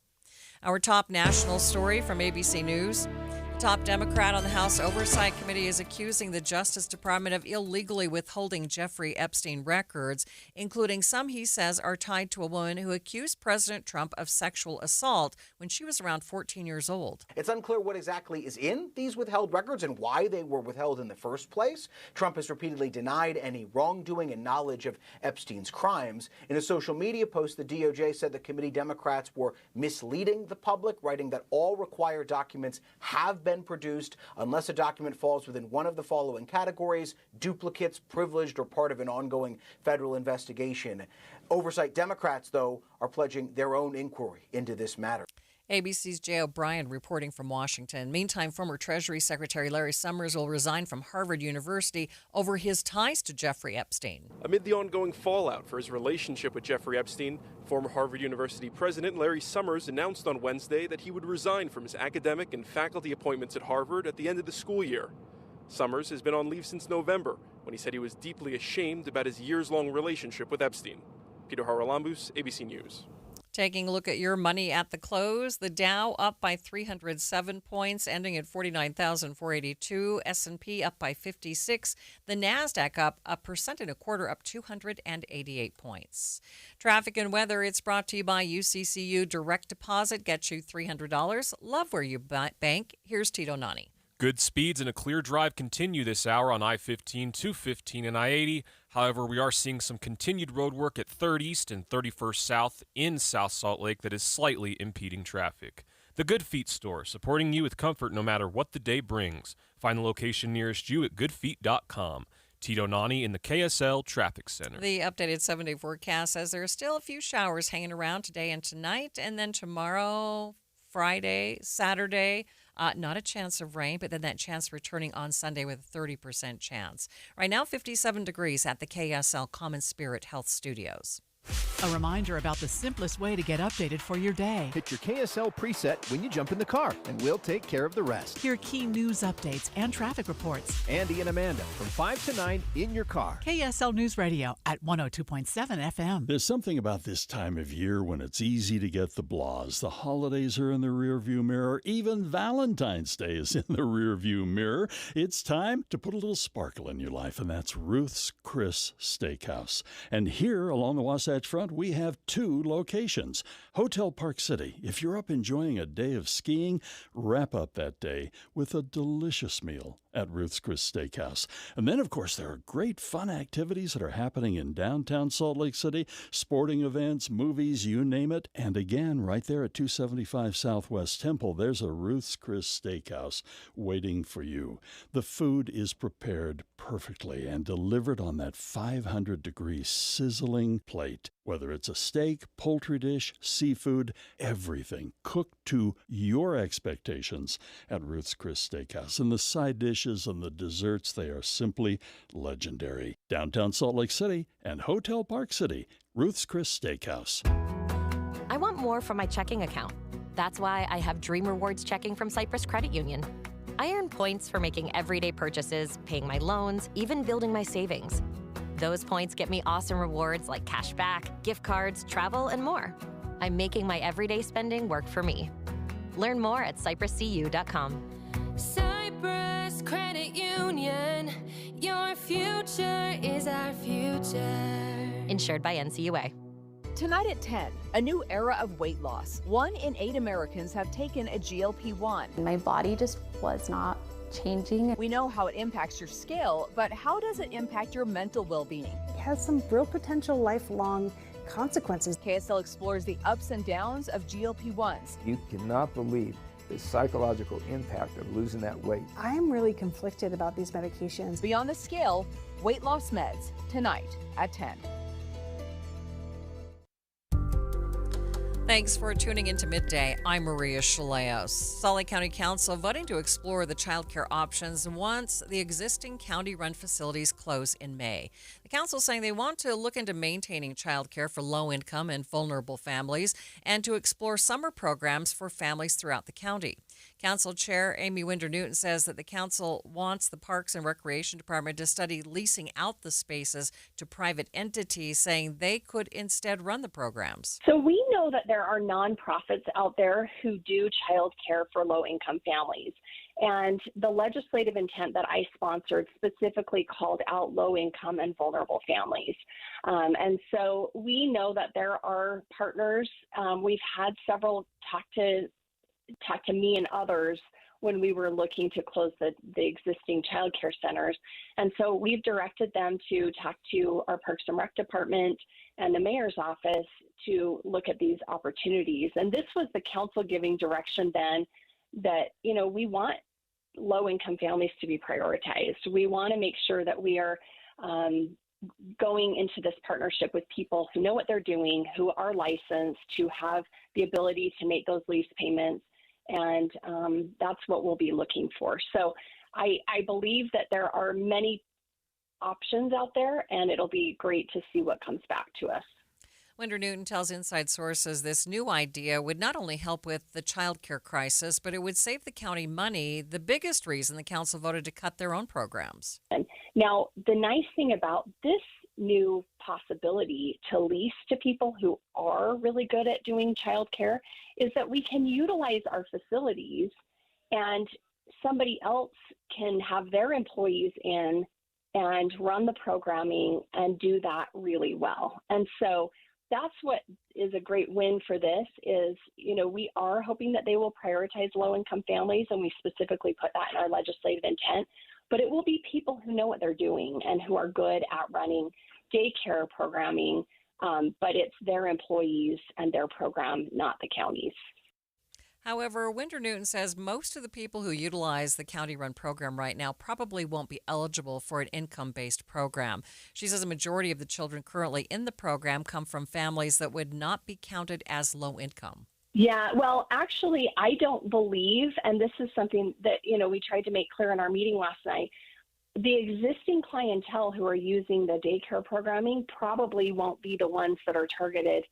Our top national story from ABC News. The top Democrat on the House Oversight Committee is accusing the Justice Department of illegally withholding Jeffrey Epstein records, including some he says are tied to a woman who accused President Trump of sexual assault when she was around 14 years old. It's unclear what exactly is in these withheld records and why they were withheld in the first place. Trump has repeatedly denied any wrongdoing and knowledge of Epstein's crimes. In a social media post, the DOJ said the committee Democrats were misleading the public, writing that all required documents have been produced unless a document falls within one of the following categories: duplicates, privileged, or part of an ongoing federal investigation. Oversight Democrats, though, are pledging their own inquiry into this matter. ABC's Jay O'Brien reporting from Washington. Meantime, former Treasury Secretary Larry Summers will resign from Harvard University over his ties to Jeffrey Epstein. Amid the ongoing fallout for his relationship with Jeffrey Epstein, former Harvard University President Larry Summers announced on Wednesday that he would resign from his academic and faculty appointments at Harvard at the end of the school year. Summers has been on leave since November, when he said he was deeply ashamed about his years-long relationship with Epstein. Peter Haralambous, ABC News. Taking a look at your money at the close, the Dow up by 307 points, ending at 49,482. S&P up by 56. The Nasdaq up 1.25%, up 288 points. Traffic and weather, it's brought to you by UCCU. Direct deposit gets you $300. Love where you bank. Here's Tito Nani. Good speeds and a clear drive continue this hour on I-15, 215, and I-80. However, we are seeing some continued road work at 3rd East and 31st South in South Salt Lake that is slightly impeding traffic. The Good Feet store, supporting you with comfort no matter what the day brings. Find the location nearest you at goodfeet.com. Tito Nani in the KSL Traffic Center. The updated 7-day forecast says there are still a few showers hanging around today and tonight, and then tomorrow, Friday, Saturday, not a chance of rain, but then that chance returning on Sunday with a 30% chance. Right now, 57 degrees at the KSL Common Spirit Health Studios. A reminder about the simplest way to get updated for your day. Hit your KSL preset when you jump in the car, and we'll take care of the rest. Hear key news updates and traffic reports. Andy and Amanda from 5 to 9 in your car. KSL News Radio at 102.7 FM. There's something about this time of year when it's easy to get the blahs. The holidays are in the rearview mirror. Even Valentine's Day is in the rearview mirror. It's time to put a little sparkle in your life, and that's Ruth's Chris Steakhouse. And here along the Wasatch Front, we have 2 locations. Hotel Park City. If you're up enjoying a day of skiing, wrap up that day with a delicious meal at Ruth's Chris Steakhouse. And then, of course, there are great fun activities that are happening in downtown Salt Lake City, sporting events, movies, you name it. And again, right there at 275 Southwest Temple, there's a Ruth's Chris Steakhouse waiting for you. The food is prepared perfectly and delivered on that 500-degree sizzling plate. Whether it's a steak, poultry dish, seafood, everything cooked to your expectations at Ruth's Chris Steakhouse. And the side dishes and the desserts, they are simply legendary. Downtown Salt Lake City and Hotel Park City, Ruth's Chris Steakhouse. I want more from my checking account. That's why I have Dream Rewards checking from Cyprus Credit Union. I earn points for making everyday purchases, paying my loans, even building my savings. Those points get me awesome rewards like cash back, gift cards, travel, and more. I'm making my everyday spending work for me. Learn more at cypruscu.com. Cyprus Credit Union, your future is our future. Insured by NCUA. Tonight at 10, a new era of weight loss. 1 in 8 Americans have taken a GLP-1. My body just was not changing. We know how it impacts your scale, but how does it impact your mental well-being? It has some real potential lifelong consequences. KSL explores the ups and downs of GLP-1s. You cannot believe the psychological impact of losing that weight. I'm really conflicted about these medications. Beyond the Scale, weight loss meds, tonight at 10. Thanks for tuning into Midday. I'm Maria Shilaos. Salt Lake County Council voting to explore the child care options once the existing county-run facilities close in May. The council is saying they want to look into maintaining child care for low-income and vulnerable families and to explore summer programs for families throughout the county. Council Chair Amy Winder-Newton says that the council wants the Parks and Recreation Department to study leasing out the spaces to private entities, saying they could instead run the programs. So we know that there are nonprofits out there who do child care for low-income families. And the legislative intent that I sponsored specifically called out low-income and vulnerable families. And so we know that there are partners. We've had several talk to me and others when we were looking to close the existing child care centers. And so we've directed them to talk to our Parks and Rec department and the mayor's office to look at these opportunities. And this was the council giving direction then that, we want low-income families to be prioritized. We want to make sure that we are going into this partnership with people who know what they're doing, who are licensed, who have the ability to make those lease payments. And that's what we'll be looking for. So I believe that there are many options out there, and it'll be great to see what comes back to us. Winder-Newton tells Inside Sources this new idea would not only help with the child care crisis, but it would save the county money, the biggest reason the council voted to cut their own programs. Now, the nice thing about this new possibility to lease to people who are really good at doing childcare is that we can utilize our facilities and somebody else can have their employees in and run the programming and do that really well. And so that's what is a great win for this is, we are hoping that they will prioritize low-income families, and we specifically put that in our legislative intent, but it will be people who know what they're doing and who are good at running daycare programming, but it's their employees and their program, not the county's. However, Winder-Newton says most of the people who utilize the county-run program right now probably won't be eligible for an income-based program. She says a majority of the children currently in the program come from families that would not be counted as low income. Yeah, well, actually, I don't believe, and this is something that, we tried to make clear in our meeting last night, the existing clientele who are using the daycare programming probably won't be the ones that are targeted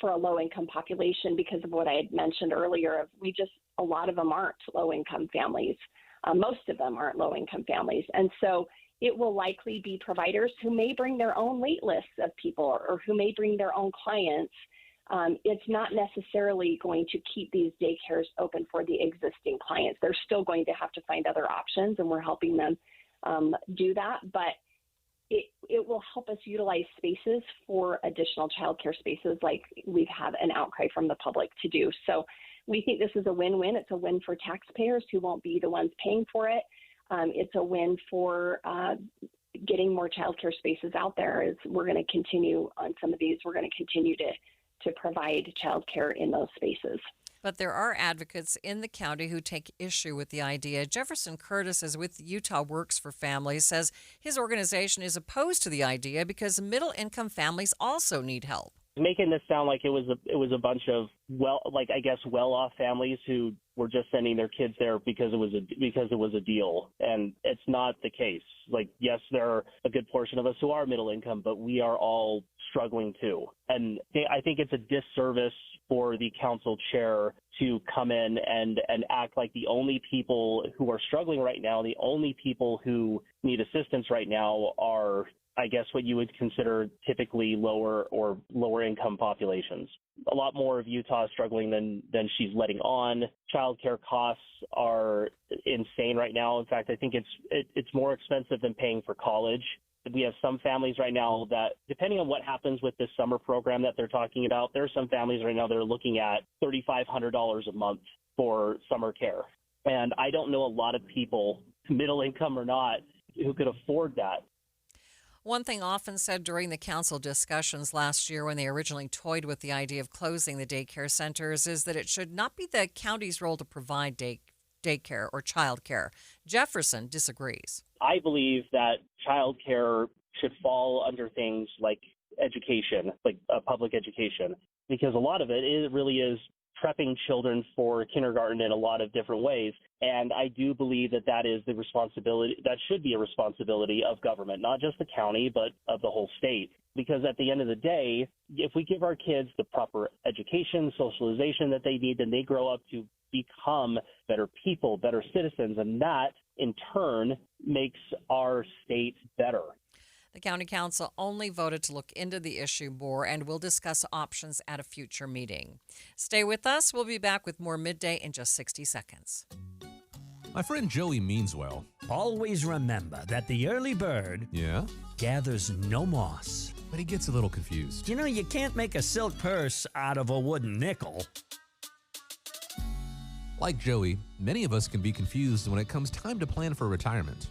for a low-income population because of what I had mentioned earlier. A lot of them aren't low-income families. Most of them aren't low-income families. And so it will likely be providers who may bring their own wait lists of people or who may bring their own clients. It's not necessarily going to keep these daycares open for the existing clients. They're still going to have to find other options, and we're helping them do that. But it will help us utilize spaces for additional childcare spaces like we've had an outcry from the public to do. So we think this is a win-win. It's a win for taxpayers who won't be the ones paying for it. It's a win for getting more childcare spaces out there. As we're going to continue on some of these, we're going to continue to provide childcare in those spaces. But there are advocates in the county who take issue with the idea. Jefferson Curtis is with Utah Works for Families, says his organization is opposed to the idea because middle-income families also need help. Making this sound like it was a bunch of well-off families who were just sending their kids there because it was a deal, and it's not the case. Yes, there are a good portion of us who are middle income, but we are all struggling too. And I think it's a disservice for the council chair to come in and act like the only people who are struggling right now, the only people who need assistance right now are, I guess, what you would consider typically lower income populations. A lot more of Utah is struggling than she's letting on. Childcare costs are insane right now. In fact, I think it's more expensive than paying for college. We have some families right now that, depending on what happens with this summer program that they're talking about, there are some families right now that are looking at $3,500 a month for summer care. And I don't know a lot of people, middle income or not, who could afford that. One thing often said during the council discussions last year when they originally toyed with the idea of closing the daycare centers is that it should not be the county's role to provide daycare or childcare. Jefferson disagrees. I believe that childcare should fall under things like education, like public education, because a lot of it really is prepping children for kindergarten in a lot of different ways. And I do believe that that is the responsibility, that should be a responsibility of government, not just the county, but of the whole state. Because at the end of the day, if we give our kids the proper education, socialization that they need, then they grow up to become better people, better citizens, and that in turn makes our state better. The county council only voted to look into the issue more and will discuss options at a future meeting. Stay with us. We'll be back with more Midday in just 60 seconds. My friend Joey means well. Always remember that the early bird gathers no moss. But he gets a little confused. You know, you can't make a silk purse out of a wooden nickel. Like Joey, many of us can be confused when it comes time to plan for retirement.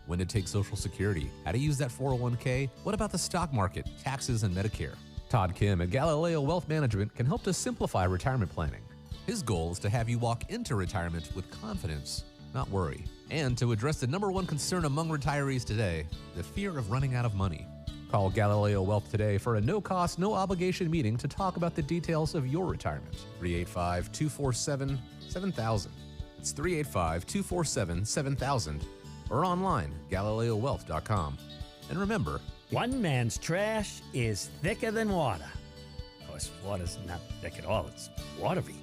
When to take Social Security, how to use that 401k, what about the stock market, taxes, and Medicare? Todd Kim at Galileo Wealth Management can help to simplify retirement planning. His goal is to have you walk into retirement with confidence, not worry, and to address the number one concern among retirees today, the fear of running out of money. Call Galileo Wealth today for a no-cost, no-obligation meeting to talk about the details of your retirement. 385-247-7000. It's 385-247-7000. Or online, GalileoWealth.com. And remember, one man's trash is thicker than water. Of course, water's not thick at all. It's watery.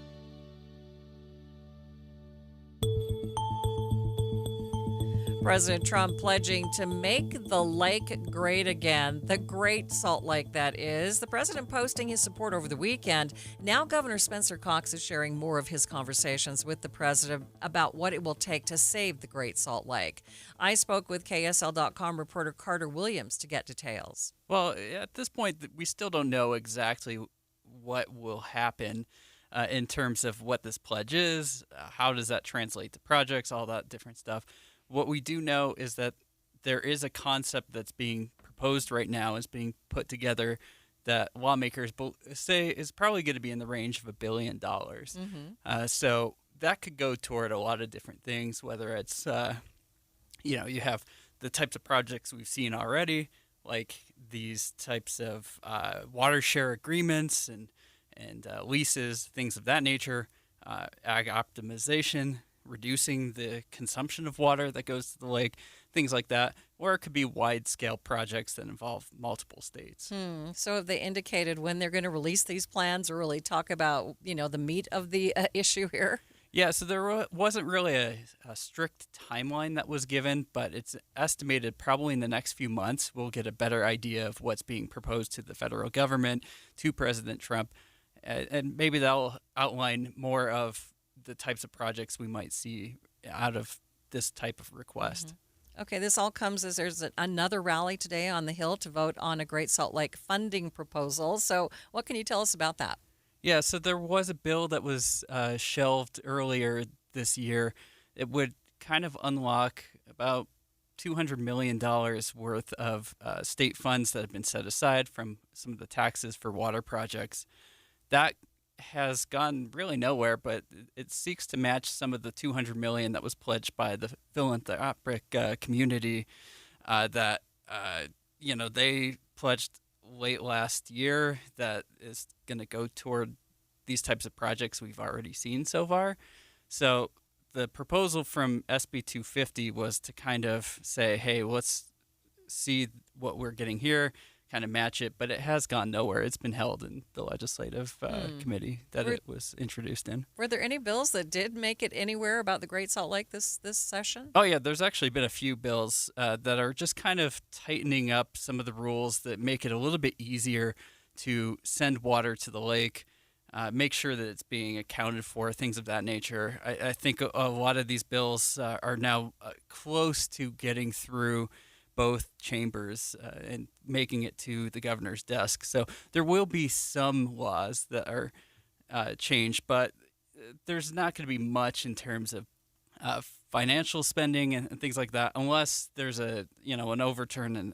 President Trump pledging to make the lake great again, the Great Salt Lake, that is. The president posting his support over the weekend. Now Governor Spencer Cox is sharing more of his conversations with the president about what it will take to save the Great Salt Lake. I spoke with KSL.com reporter Carter Williams to get details. Well, at this point, we still don't know exactly what will happen in terms of what this pledge is, how does that translate to projects, all that different stuff. What we do know is that there is a concept that's being proposed right now, is being put together, that lawmakers say is probably going to be in the range of $1 billion. So that could go toward a lot of different things, whether it's, you have the types of projects we've seen already, like these types of water share agreements and leases, things of that nature, ag optimization, reducing the consumption of water that goes to the lake, things like that, or it could be wide-scale projects that involve multiple states. So have they indicated when they're going to release these plans or really talk about, the meat of the issue here? Yeah, so there wasn't really a strict timeline that was given, but it's estimated probably in the next few months we'll get a better idea of what's being proposed to the federal government, to President Trump, and maybe that'll outline more of the types of projects we might see out of this type of request. Okay, this all comes as there's another rally today on the Hill to vote on a Great Salt Lake funding proposal. So what can you tell us about that? Yeah, so there was a bill that was shelved earlier this year. It would kind of unlock about $200 million worth of state funds that have been set aside from some of the taxes for water projects. That has gone really nowhere, but it seeks to match some of the $200 million that was pledged by the philanthropic community that they pledged late last year that is going to go toward these types of projects we've already seen so far. So the proposal from SB 250 was to kind of say, hey, let's see what we're getting here, kind of match it, but it has gone nowhere. It's been held in the legislative committee that it was introduced in. Were there any bills that did make it anywhere about the Great Salt Lake this session? Oh, yeah. There's actually been a few bills that are just kind of tightening up some of the rules that make it a little bit easier to send water to the lake, make sure that it's being accounted for, things of that nature. I think a lot of these bills are now close to getting through both chambers and making it to the governor's desk. So there will be some laws that are changed, but there's not going to be much in terms of financial spending and things like that, unless there's an overturn and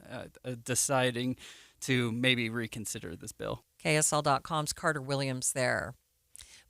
deciding to maybe reconsider this bill. KSL.com's Carter Williams there.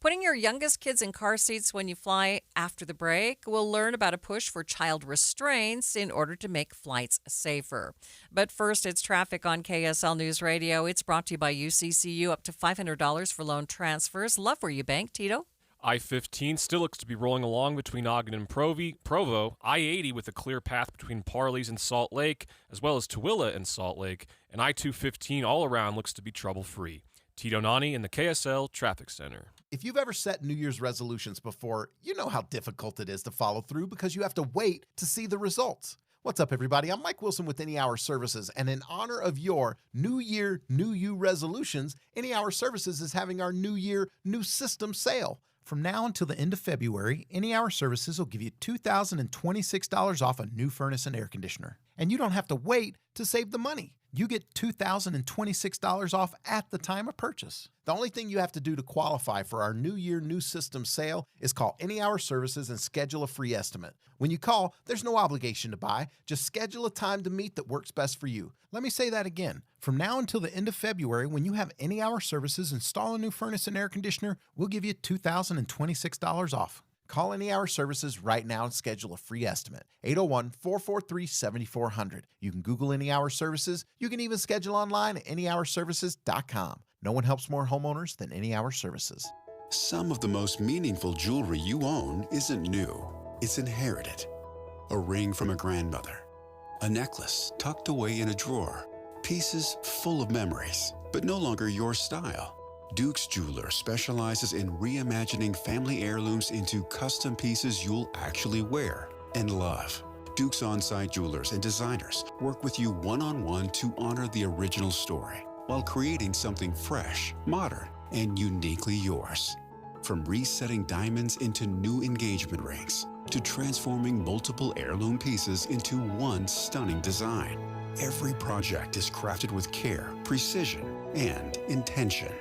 Putting your youngest kids in car seats when you fly after the break. We'll learn about a push for child restraints in order to make flights safer. But first, it's traffic on KSL News Radio. It's brought to you by UCCU. Up to $500 for loan transfers. Love where you bank. Tito? I-15 still looks to be rolling along between Ogden and Provo. I-80 with a clear path between Parleys and Salt Lake, as well as Tooele and Salt Lake. And I-215 all around looks to be trouble-free. Tito Nani in the KSL Traffic Center. If you've ever set New Year's resolutions before, you know how difficult it is to follow through because you have to wait to see the results. What's up, everybody? I'm Mike Wilson with Any Hour Services, and in honor of your New Year, New You resolutions, Any Hour Services is having our New Year, New System sale. From now until the end of February, Any Hour Services will give you $2,026 off a new furnace and air conditioner. And you don't have to wait to save the money. You get $2,026 off at the time of purchase. The only thing you have to do to qualify for our New Year, New System sale is call Any Hour Services and schedule a free estimate. When you call, there's no obligation to buy. Just schedule a time to meet that works best for you. Let me say that again. From now until the end of February, when you have Any Hour Services install a new furnace and air conditioner, we'll give you $2,026 off. Call Any Hour Services right now and schedule a free estimate. 801-443-7400. You can Google Any Hour Services. You can even schedule online at anyhourservices.com. No one helps more homeowners than Any Hour Services. Some of the most meaningful jewelry you own isn't new. It's inherited. A ring from a grandmother. A necklace tucked away in a drawer. Pieces full of memories, but no longer your style. Duke's Jeweler specializes in reimagining family heirlooms into custom pieces you'll actually wear and love. Duke's on-site jewelers and designers work with you one-on-one to honor the original story while creating something fresh, modern, and uniquely yours. From resetting diamonds into new engagement rings to transforming multiple heirloom pieces into one stunning design. Every project is crafted with care, precision, and intention.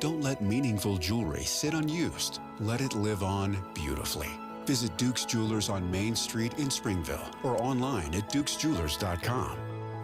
Don't let meaningful jewelry sit unused. Let it live on beautifully. Visit Duke's Jewelers on Main Street in Springville or online at dukesjewelers.com.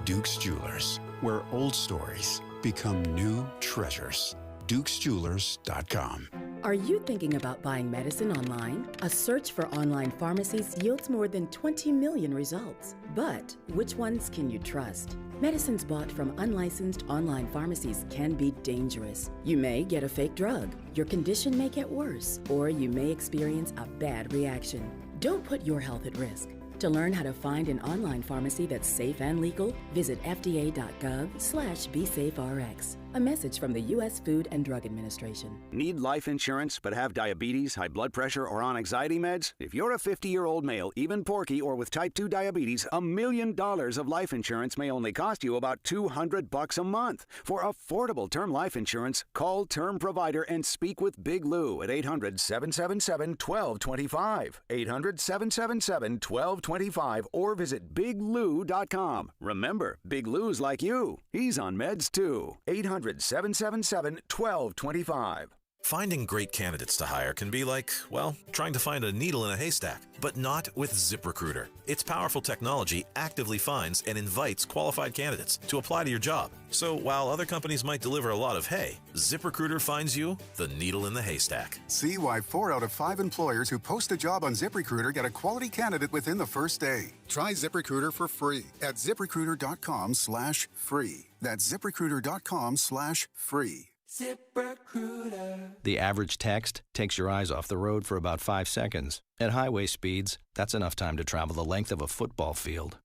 Duke's Jewelers, where old stories become new treasures. dukesjewelers.com. Are you thinking about buying medicine online? A search for online pharmacies yields more than 20 million results. But which ones can you trust? Medicines bought from unlicensed online pharmacies can be dangerous. You may get a fake drug, your condition may get worse, or you may experience a bad reaction. Don't put your health at risk. To learn how to find an online pharmacy that's safe and legal, visit fda.gov/BeSafeRx. A message from the U.S. Food and Drug Administration. Need life insurance but have diabetes, high blood pressure, or on anxiety meds? If you're a 50-year-old male, even porky, or with type 2 diabetes, $1 million of life insurance may only cost you about $200 a month. For affordable term life insurance, call Term Provider and speak with Big Lou at 800-777-1225. 800-777-1225 or visit biglou.com. Remember, Big Lou's like you. He's on meds too. 800-777-1225. Finding great candidates to hire can be like, well, trying to find a needle in a haystack, but not with ZipRecruiter. Its powerful technology actively finds and invites qualified candidates to apply to your job. So while other companies might deliver a lot of hay, ZipRecruiter finds you the needle in the haystack. See why 4 out of 5 employers who post a job on ZipRecruiter get a quality candidate within the first day. Try ZipRecruiter for free at ZipRecruiter.com/free. That's ZipRecruiter.com/free. ZipRecruiter. The average text takes your eyes off the road for about 5 seconds. At highway speeds, that's enough time to travel the length of a football field.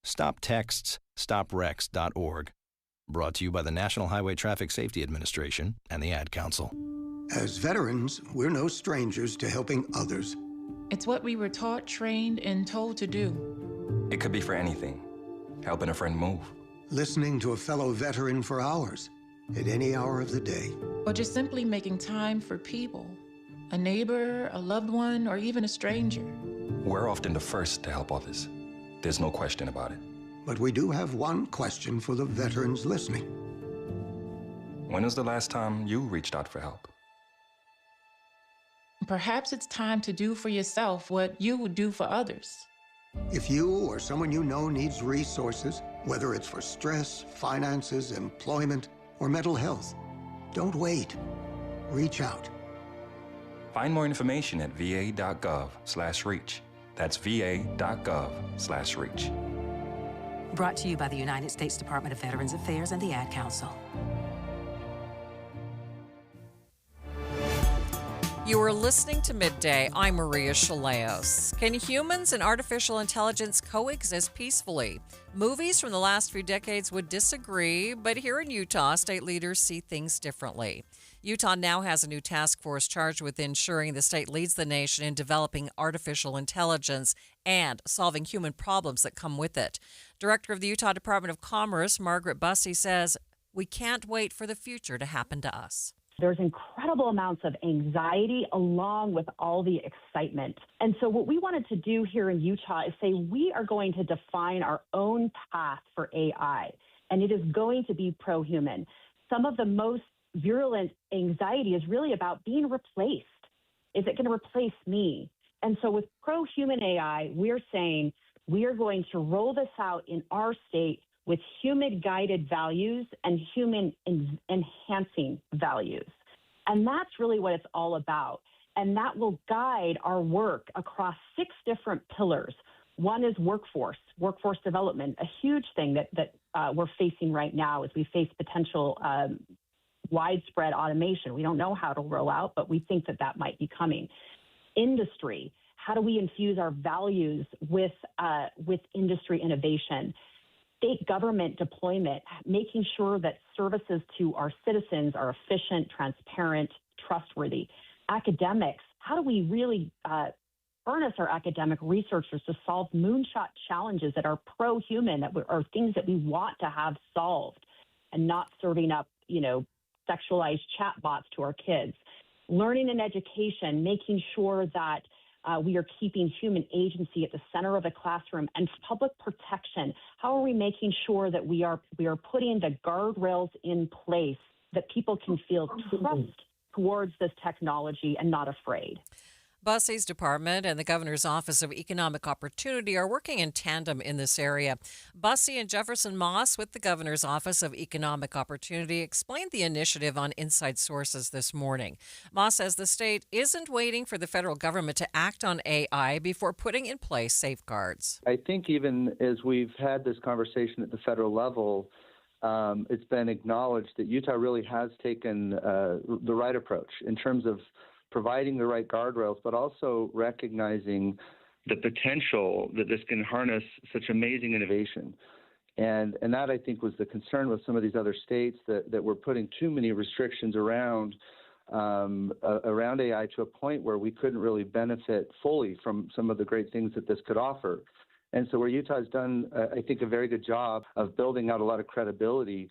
Stop texts, stopwrecks.org. Brought to you by the National Highway Traffic Safety Administration and the Ad Council. As veterans, we're no strangers to helping others. It's what we were taught, trained, and told to do. It could be for anything. Helping a friend move. Listening to a fellow veteran for hours. At any hour of the day. Or just simply making time for people. A neighbor, a loved one, or even a stranger. We're often the first to help others. There's no question about it. But we do have one question for the veterans listening. When was the last time you reached out for help? Perhaps it's time to do for yourself what you would do for others. If you or someone you know needs resources, whether it's for stress, finances, employment, or mental health, don't wait. Reach out. Find more information at va.gov/reach. That's va.gov/reach. Brought to you by the United States Department of Veterans Affairs and the Ad Council. You are listening to Midday. I'm Maria Shilaos. Can humans and artificial intelligence coexist peacefully? Movies from the last few decades would disagree, but here in Utah, state leaders see things differently. Utah now has a new task force charged with ensuring the state leads the nation in developing artificial intelligence and solving human problems that come with it. Director of the Utah Department of Commerce, Margaret Bussey, says, "We can't wait for the future to happen to us." There's incredible amounts of anxiety along with all the excitement. And so what we wanted to do here in Utah is say we are going to define our own path for AI, and it is going to be pro-human. Some of the most virulent anxiety is really about being replaced. Is it going to replace me? And so with pro-human AI, we're saying we are going to roll this out in our state with human-guided values and human-enhancing values. And that's really what it's all about. And that will guide our work across 6 different pillars. One is workforce development, a huge thing that we're facing right now as we face potential widespread automation. We don't know how it'll roll out, but we think that might be coming. Industry, how do we infuse our values with industry innovation? State government deployment, making sure that services to our citizens are efficient, transparent, trustworthy. Academics, how do we really harness our academic researchers to solve moonshot challenges that are pro-human, that are things that we want to have solved, and not serving up, sexualized chatbots to our kids. Learning and education, making sure that we are keeping human agency at the center of the classroom. And public protection, how are we making sure that we are putting the guardrails in place that people can feel trust towards this technology and not afraid? Bussey's department and the Governor's Office of Economic Opportunity are working in tandem in this area. Bussey and Jefferson Moss with the Governor's Office of Economic Opportunity explained the initiative on Inside Sources this morning. Moss says the state isn't waiting for the federal government to act on AI before putting in place safeguards. I think even as we've had this conversation at the federal level, it's been acknowledged that Utah really has taken the right approach in terms of providing the right guardrails, but also recognizing the potential that this can harness such amazing innovation. And that, I think, was the concern with some of these other states that were putting too many restrictions around AI to a point where we couldn't really benefit fully from some of the great things that this could offer. And so where Utah's done, I think, a very good job of building out a lot of credibility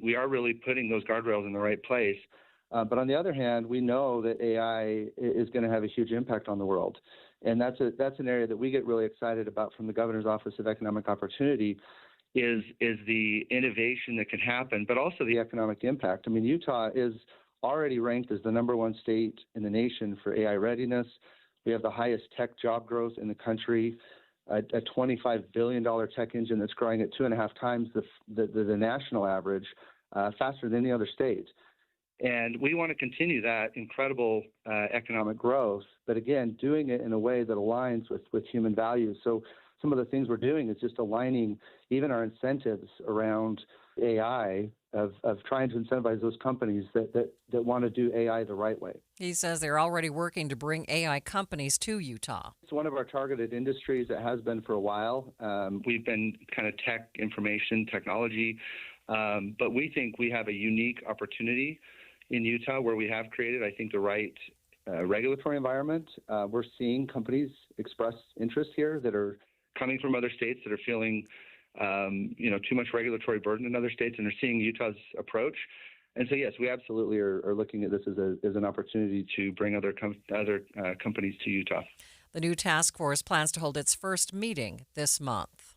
we are really putting those guardrails in the right place. But on the other hand, we know that AI is going to have a huge impact on the world. And that's an area that we get really excited about from the Governor's Office of Economic Opportunity is the innovation that can happen, but also the economic impact. I mean, Utah is already ranked as the #1 state in the nation for AI readiness. We have the highest tech job growth in the country, a $25 billion tech engine that's growing at 2.5 times the national average, faster than any other state. And we want to continue that incredible economic growth, but again, doing it in a way that aligns with human values. So some of the things we're doing is just aligning even our incentives around AI of trying to incentivize those companies that want to do AI the right way. He says they're already working to bring AI companies to Utah. It's one of our targeted industries. It has been for a while. We've been kind of tech, information, technology, but we think we have a unique opportunity in Utah where we have created, I think, the right regulatory environment. We're seeing companies express interest here that are coming from other states that are feeling, too much regulatory burden in other states, and are seeing Utah's approach. And so, yes, we absolutely are looking at this as an opportunity to bring other companies to Utah. The new task force plans to hold its first meeting this month.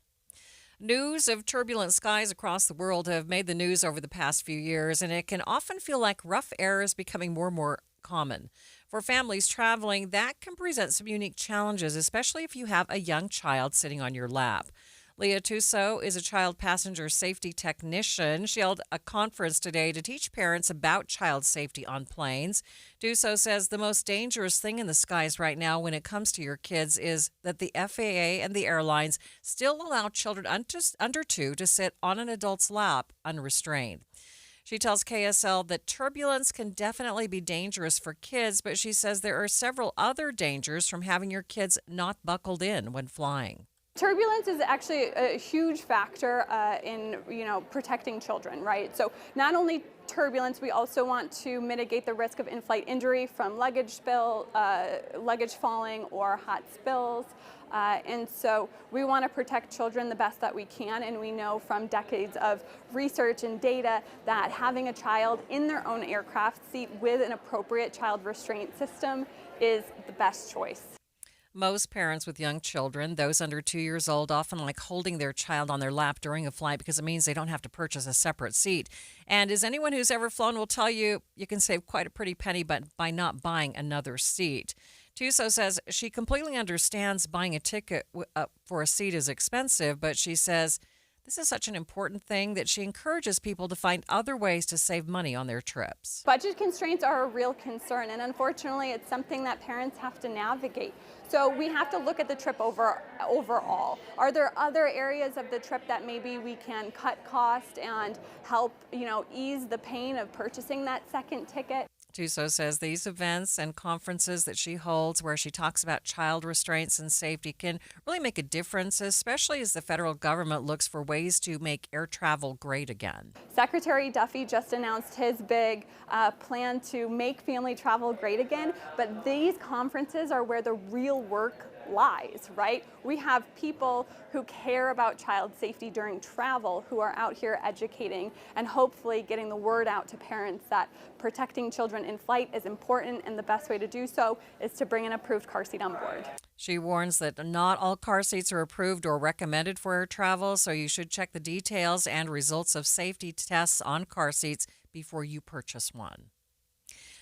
News of turbulent skies across the world have made the news over the past few years, and it can often feel like rough air is becoming more and more common. For families traveling, that can present some unique challenges, especially if you have a young child sitting on your lap. Leah Tuso is a child passenger safety technician. She held a conference today to teach parents about child safety on planes. Tuso says the most dangerous thing in the skies right now when it comes to your kids is that the FAA and the airlines still allow children under 2 to sit on an adult's lap unrestrained. She tells KSL that turbulence can definitely be dangerous for kids, but she says there are several other dangers from having your kids not buckled in when flying. Turbulence is actually a huge factor in, protecting children, right? So not only turbulence, we also want to mitigate the risk of in-flight injury from luggage falling or hot spills. And so we want to protect children the best that we can. And we know from decades of research and data that having a child in their own aircraft seat with an appropriate child restraint system is the best choice. Most parents with young children, those under 2 years old, often like holding their child on their lap during a flight because it means they don't have to purchase a separate seat. And as anyone who's ever flown will tell you, you can save quite a pretty penny by not buying another seat. Tuso says she completely understands buying a ticket for a seat is expensive, but she says this is such an important thing that she encourages people to find other ways to save money on their trips. Budget constraints are a real concern, and unfortunately, it's something that parents have to navigate. So we have to look at the trip overall. Are there other areas of the trip that maybe we can cut cost and help, ease the pain of purchasing that second ticket? Tuso says these events and conferences that she holds where she talks about child restraints and safety can really make a difference, especially as the federal government looks for ways to make air travel great again. Secretary Duffy just announced his big plan to make family travel great again, but these conferences are where the real work lies, right? We have people who care about child safety during travel who are out here educating and hopefully getting the word out to parents that protecting children in flight is important, and the best way to do so is to bring an approved car seat on board. She warns that not all car seats are approved or recommended for air travel, so you should check the details and results of safety tests on car seats before you purchase one.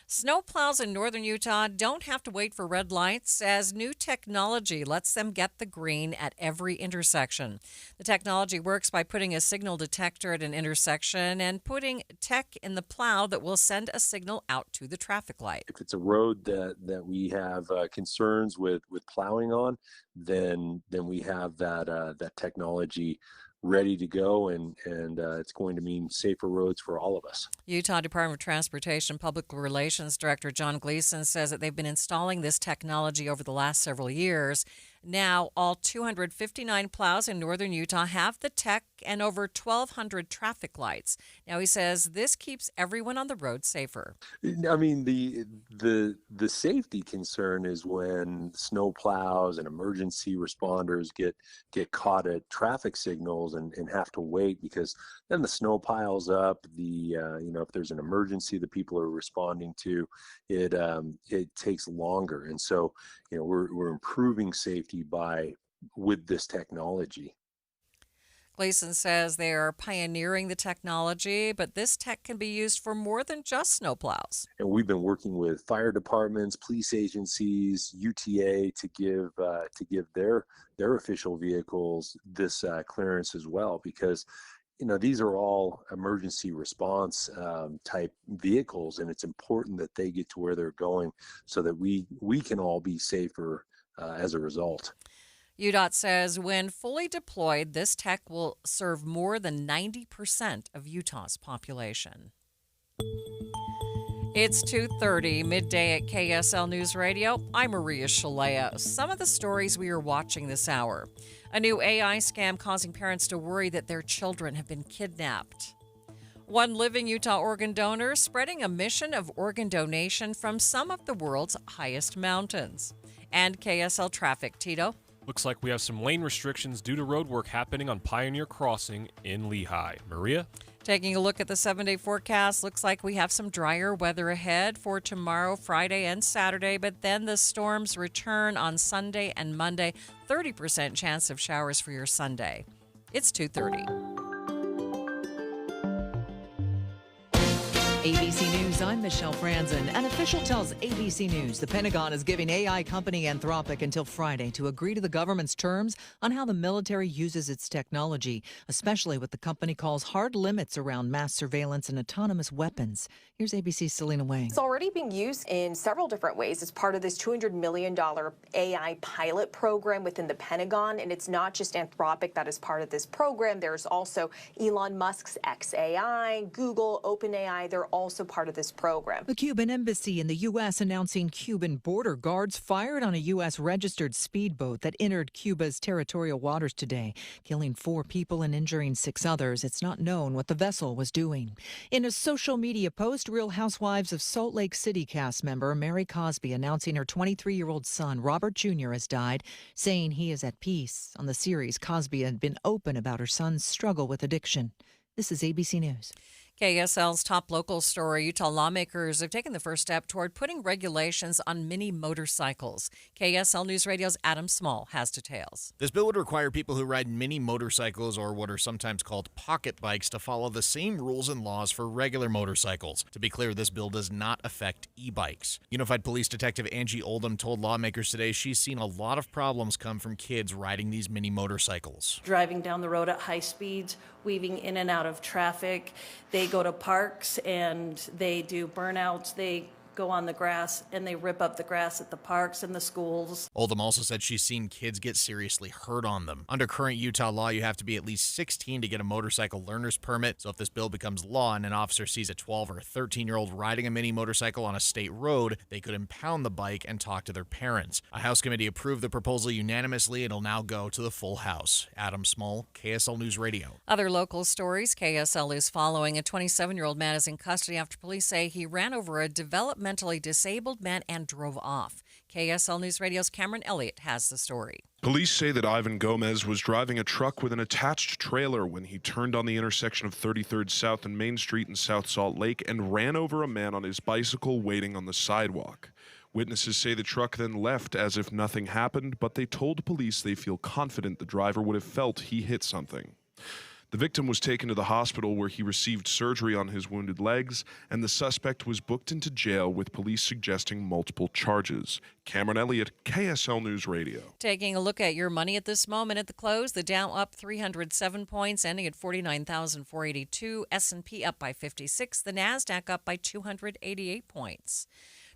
Snowplows in northern Utah don't have to wait for red lights as new technology lets them get the green at every intersection. The technology works by putting a signal detector at an intersection and putting tech in the plow that will send a signal out to the traffic light. If it's a road that we have concerns with plowing on, then we have that technology ready to go, and it's going to mean safer roads for all of us. Utah Department of Transportation Public Relations Director John Gleason says that they've been installing this technology over the last several years. Now, all 259 plows in northern Utah have the tech and over 1,200 traffic lights. Now, he says this keeps everyone on the road safer. I mean, the safety concern is when snow plows and emergency responders get caught at traffic signals and have to wait, because then the snow piles up. If there's an emergency that people are responding to, it takes longer, and so we're improving safety with this technology. Gleason says they are pioneering the technology, but this tech can be used for more than just snowplows. And we've been working with fire departments, police agencies, UTA to give their official vehicles this clearance as well, because these are all emergency response type vehicles, and it's important that they get to where they're going so that we can all be safer as a result. UDOT says when fully deployed, this tech will serve more than 90% of Utah's population. It's 2:30, midday at KSL News Radio. I'm Maria Shilaos. Some of the stories we are watching this hour. A new AI scam causing parents to worry that their children have been kidnapped. One living Utah organ donor spreading a mission of organ donation from some of the world's highest mountains. And KSL traffic, Tito. Looks like we have some lane restrictions due to road work happening on Pioneer Crossing in Lehigh. Maria? Taking a look at the 7-day forecast, looks like we have some drier weather ahead for tomorrow, Friday, and Saturday, but then the storms return on Sunday and Monday. 30% chance of showers for your Sunday. It's 2:30. ABC News, I'm Michelle Franzen. An official tells ABC News the Pentagon is giving AI company Anthropic until Friday to agree to the government's terms on how the military uses its technology, especially what the company calls hard limits around mass surveillance and autonomous weapons. Here's ABC's Selena Wang. It's already being used in several different ways as part of this $200 million AI pilot program within the Pentagon. And it's not just Anthropic that is part of this program. There's also Elon Musk's xAI, Google, OpenAI. They're also part of this program. The Cuban embassy in the U.S. announcing Cuban border guards fired on a U.S. registered speedboat that entered Cuba's territorial waters today, killing 4 people and injuring 6 others. It's not known what the vessel was doing. In a social media post, Real Housewives of Salt Lake City cast member Mary Cosby announcing her 23-year-old son, Robert Jr., has died, saying he is at peace. On the series, Cosby had been open about her son's struggle with addiction. This is ABC News. KSL's top local story. Utah lawmakers have taken the first step toward putting regulations on mini motorcycles. KSL News Radio's Adam Small has details. This bill would require people who ride mini motorcycles, or what are sometimes called pocket bikes, to follow the same rules and laws for regular motorcycles. To be clear, this bill does not affect e-bikes. Unified Police Detective Angie Oldham told lawmakers today she's seen a lot of problems come from kids riding these mini motorcycles. Driving down the road at high speeds, weaving in and out of traffic. They go to parks and they do burnouts. They go on the grass and they rip up the grass at the parks and the schools. Oldham also said she's seen kids get seriously hurt on them. Under current Utah law, you have to be at least 16 to get a motorcycle learner's permit. So if this bill becomes law and an officer sees a 12 or 13-year-old riding a mini motorcycle on a state road, they could impound the bike and talk to their parents. A House committee approved the proposal unanimously. It'll now go to the full House. Adam Small, KSL News Radio. Other local stories KSL is following. A 27-year-old man is in custody after police say he ran over a developmentally disabled man and drove off. KSL News Radio's Cameron Elliott has the story. Police say that Ivan Gomez was driving a truck with an attached trailer when he turned on the intersection of 33rd South and Main Street in South Salt Lake and ran over a man on his bicycle waiting on the sidewalk. Witnesses say the truck then left as if nothing happened, but they told police they feel confident the driver would have felt he hit something. The victim was taken to the hospital where he received surgery on his wounded legs, and the suspect was booked into jail with police suggesting multiple charges. Cameron Elliott, KSL News Radio. Taking a look at your money at this moment at the close, the Dow up 307 points, ending at 49,482. S&P up by 56. The NASDAQ up by 288 points.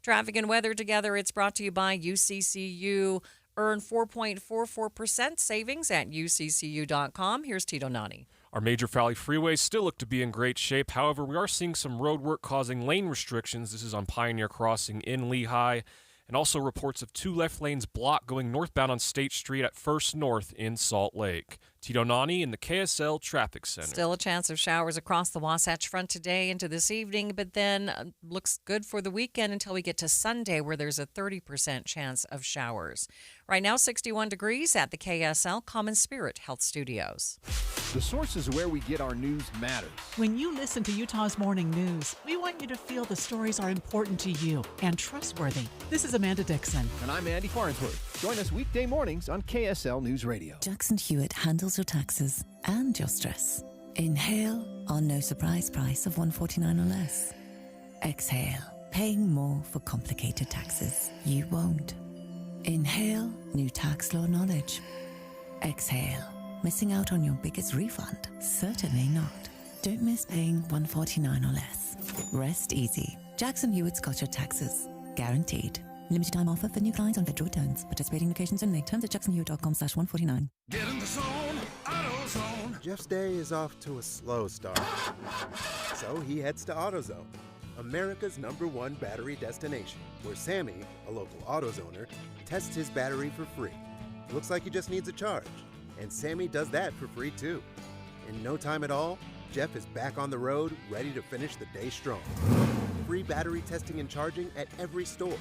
Traffic and weather together, it's brought to you by UCCU. Earn 4.44% savings at uccu.com. Here's Tito Nani. Our major Valley freeways still look to be in great shape. However, we are seeing some road work causing lane restrictions. This is on Pioneer Crossing in Lehigh. And also reports of 2 left lanes blocked going northbound on State Street at First North in Salt Lake. Tito Nani in the KSL Traffic Center. Still a chance of showers across the Wasatch Front today into this evening, but then looks good for the weekend until we get to Sunday, where there's a 30% chance of showers. Right now, 61 degrees at the KSL Common Spirit Health Studios. The source is where we get our news matters. When you listen to Utah's Morning News, we want you to feel the stories are important to you and trustworthy. This is Amanda Dixon. And I'm Andy Farnsworth. Join us weekday mornings on KSL News Radio. Jackson Hewitt handles your taxes and your stress. Inhale our no surprise price of $149 or less. Exhale, paying more for complicated taxes. You won't. Inhale new tax law knowledge. Exhale, missing out on your biggest refund? Certainly not. Don't miss paying $149 or less. Rest easy. Jackson Hewitt's got your taxes. Guaranteed. Limited time offer for new clients on federal returns. Participating locations only. Terms at jacksonhewitt.com/149. Get in the zone, AutoZone. Jeff's day is off to a slow start. So he heads to AutoZone, America's #1 battery destination, where Sammy, a local AutoZoner, tests his battery for free. Looks like he just needs a charge. And Sammy does that for free too. In no time at all, Jeff is back on the road, ready to finish the day strong. Free battery testing and charging at every store.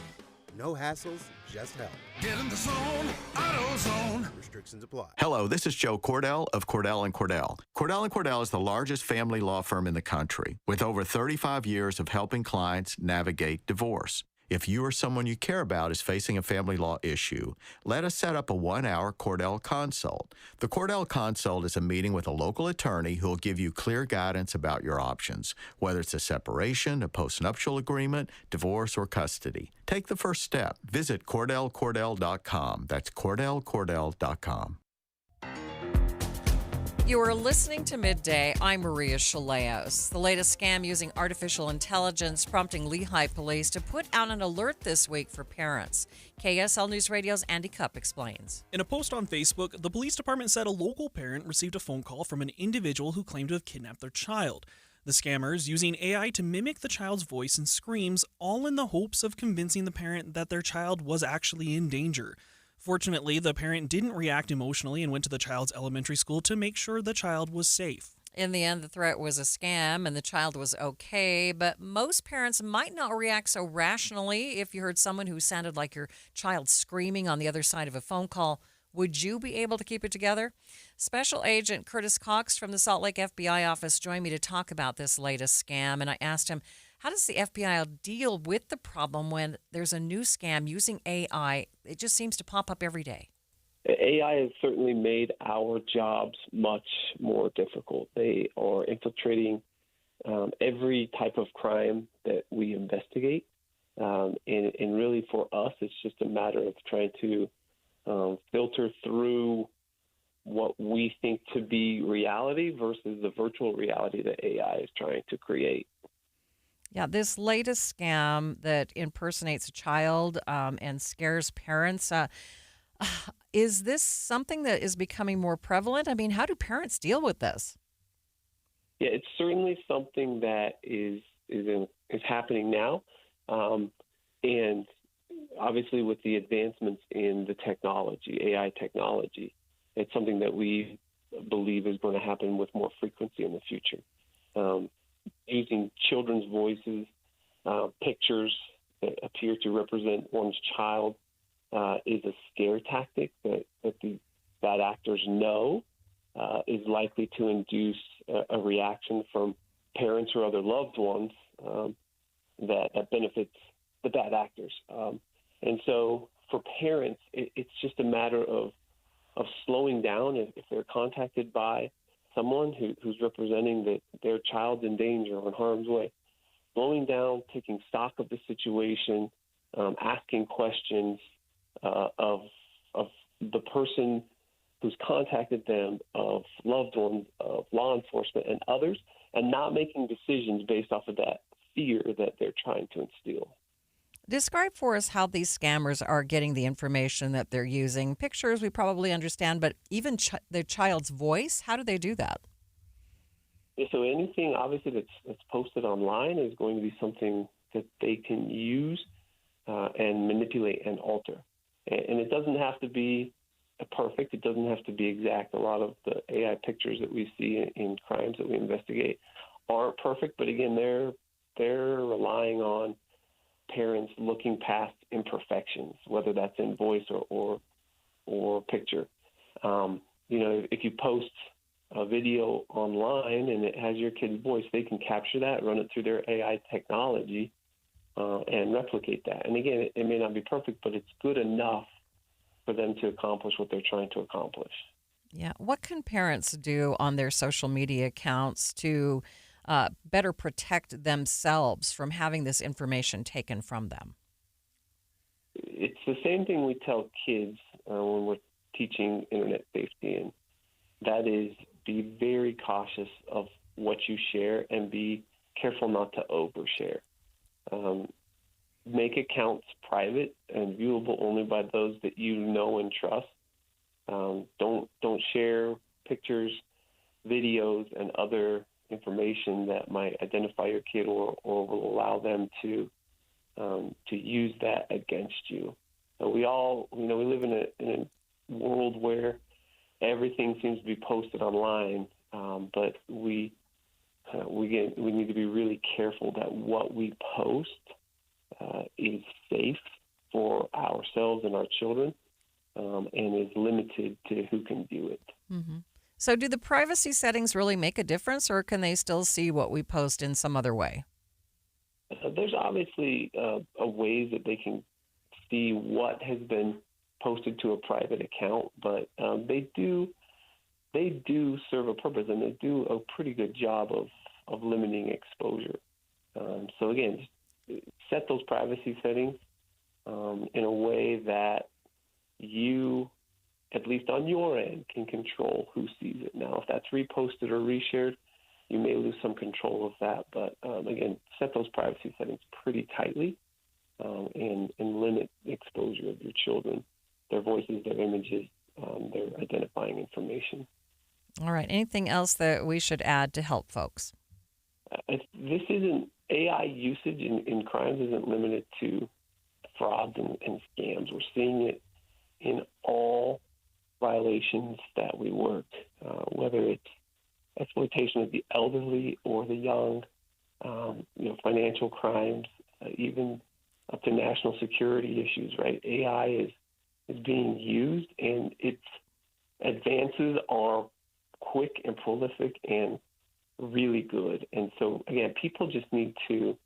No hassles, just help. Get in the zone, AutoZone. Restrictions apply. Hello, this is Joe Cordell of Cordell & Cordell. Cordell & Cordell is the largest family law firm in the country with over 35 years of helping clients navigate divorce. If you or someone you care about is facing a family law issue, let us set up a 1-hour Cordell Consult. The Cordell Consult is a meeting with a local attorney who will give you clear guidance about your options, whether it's a separation, a postnuptial agreement, divorce, or custody. Take the first step. Visit CordellCordell.com. That's CordellCordell.com. You are listening to Midday. I'm Maria Shilaos. The latest scam using artificial intelligence prompting Lehigh police to put out an alert this week for parents. KSL News Radio's Andy Cupp explains. In a post on Facebook, the police department said a local parent received a phone call from an individual who claimed to have kidnapped their child. The scammers using AI to mimic the child's voice and screams, all in the hopes of convincing the parent that their child was actually in danger. Fortunately, the parent didn't react emotionally and went to the child's elementary school to make sure the child was safe. In the end, the threat was a scam and the child was okay, but most parents might not react so rationally. If you heard someone who sounded like your child screaming on the other side of a phone call, would you be able to keep it together? Special Agent Curtis Cox from the Salt Lake FBI office joined me to talk about this latest scam, and I asked him, how does the FBI deal with the problem when there's a new scam using AI? It just seems to pop up every day. AI has certainly made our jobs much more difficult. They are infiltrating every type of crime that we investigate. And really for us, it's just a matter of trying to filter through what we think to be reality versus the virtual reality that AI is trying to create. Yeah, this latest scam that impersonates a child and scares parents, is this something that is becoming more prevalent? I mean, how do parents deal with this? Yeah, it's certainly something that is happening now. And obviously with the advancements in the technology, AI technology, it's something that we believe is going to happen with more frequency in the future. Using children's voices, pictures that appear to represent one's child is a scare tactic that the bad actors know is likely to induce a reaction from parents or other loved ones that benefits the bad actors. And so for parents, it's just a matter of slowing down if they're contacted by someone who's representing that their child's in danger or in harm's way, slowing down, taking stock of the situation, asking questions of the person who's contacted them, of loved ones, of law enforcement and others, and not making decisions based off of that fear that they're trying to instill. Describe for us how these scammers are getting the information that they're using. Pictures we probably understand, but even their child's voice, how do they do that? Yeah, so anything obviously that's posted online is going to be something that they can use and manipulate and alter. And it doesn't have to be perfect. It doesn't have to be exact. A lot of the AI pictures that we see in crimes that we investigate aren't perfect, but again, they're relying on parents looking past imperfections, whether that's in voice or picture. If you post a video online and it has your kid's voice, they can capture that, run it through their AI technology, and replicate that. And again, it may not be perfect, but it's good enough for them to accomplish what they're trying to accomplish. Yeah. What can parents do on their social media accounts to better protect themselves from having this information taken from them? It's the same thing we tell kids when we're teaching internet safety, and that is be very cautious of what you share and be careful not to overshare. Make accounts private and viewable only by those that you know and trust. Don't share pictures, videos, and other information that might identify your kid or will allow them to use that against you. We all, we live in a world where everything seems to be posted online, but we need to be really careful that what we post is safe for ourselves and our children, and is limited to who can view it. Mm-hmm. So do the privacy settings really make a difference, or can they still see what we post in some other way? there's obviously a ways that they can see what has been posted to a private account, but they do serve a purpose, and they do a pretty good job of limiting exposure. So again, set those privacy settings in a way that you, at least on your end, can control who sees it. Now, if that's reposted or reshared, you may lose some control of that. But again, set those privacy settings pretty tightly and limit the exposure of your children, their voices, their images, their identifying information. All right. Anything else that we should add to help folks? This isn't AI usage in crimes isn't limited to frauds and scams. We're seeing it in all violations that we work, whether it's exploitation of the elderly or the young, financial crimes, even up to national security issues. Right? AI is being used, and its advances are quick and prolific and really good. And so, again, people just need to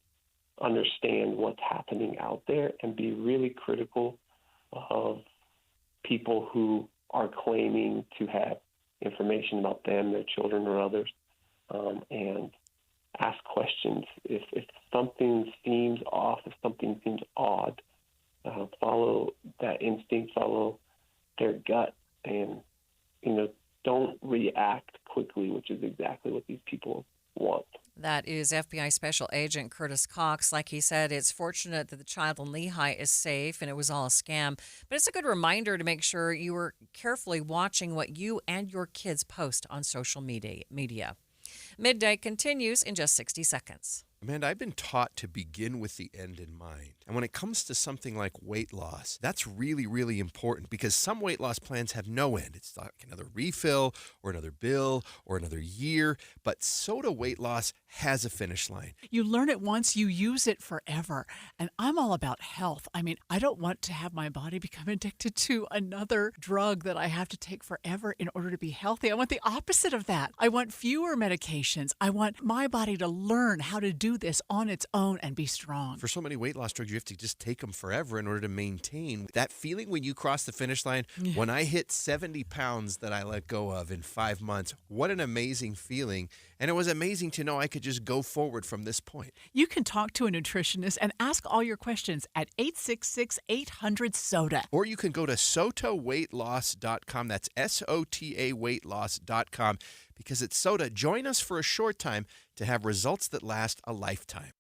understand what's happening out there and be really critical of people who are claiming to have information about them, their children, or others, and ask questions. If something seems off, if something seems odd, follow that instinct, follow their gut, and, don't react quickly, which is exactly what these people want. That is FBI Special Agent Curtis Cox. Like he said, it's fortunate that the child in Lehigh is safe and it was all a scam. But it's a good reminder to make sure you are carefully watching what you and your kids post on social media. Midday continues in just 60 seconds. Amanda, I've been taught to begin with the end in mind. And when it comes to something like weight loss, that's really, really important because some weight loss plans have no end. It's like another refill or another bill or another year. But soda weight loss has a finish line. You learn it once, you use it forever. And I'm all about health. I mean, I don't want to have my body become addicted to another drug that I have to take forever in order to be healthy. I want the opposite of that. I want fewer medications. I want my body to learn how to do this on its own and be strong. For so many weight loss drugs, you have to just take them forever in order to maintain that feeling when you cross the finish line. Yeah. When I hit 70 pounds that I let go of in 5 months, what an amazing feeling. And it was amazing to know I could just go forward from this point. You can talk to a nutritionist and ask all your questions at 866-800-SODA. Or you can go to sotaweightloss.com. That's SOTA weightloss.com. Because at SOTA, join us for a short time to have results that last a lifetime.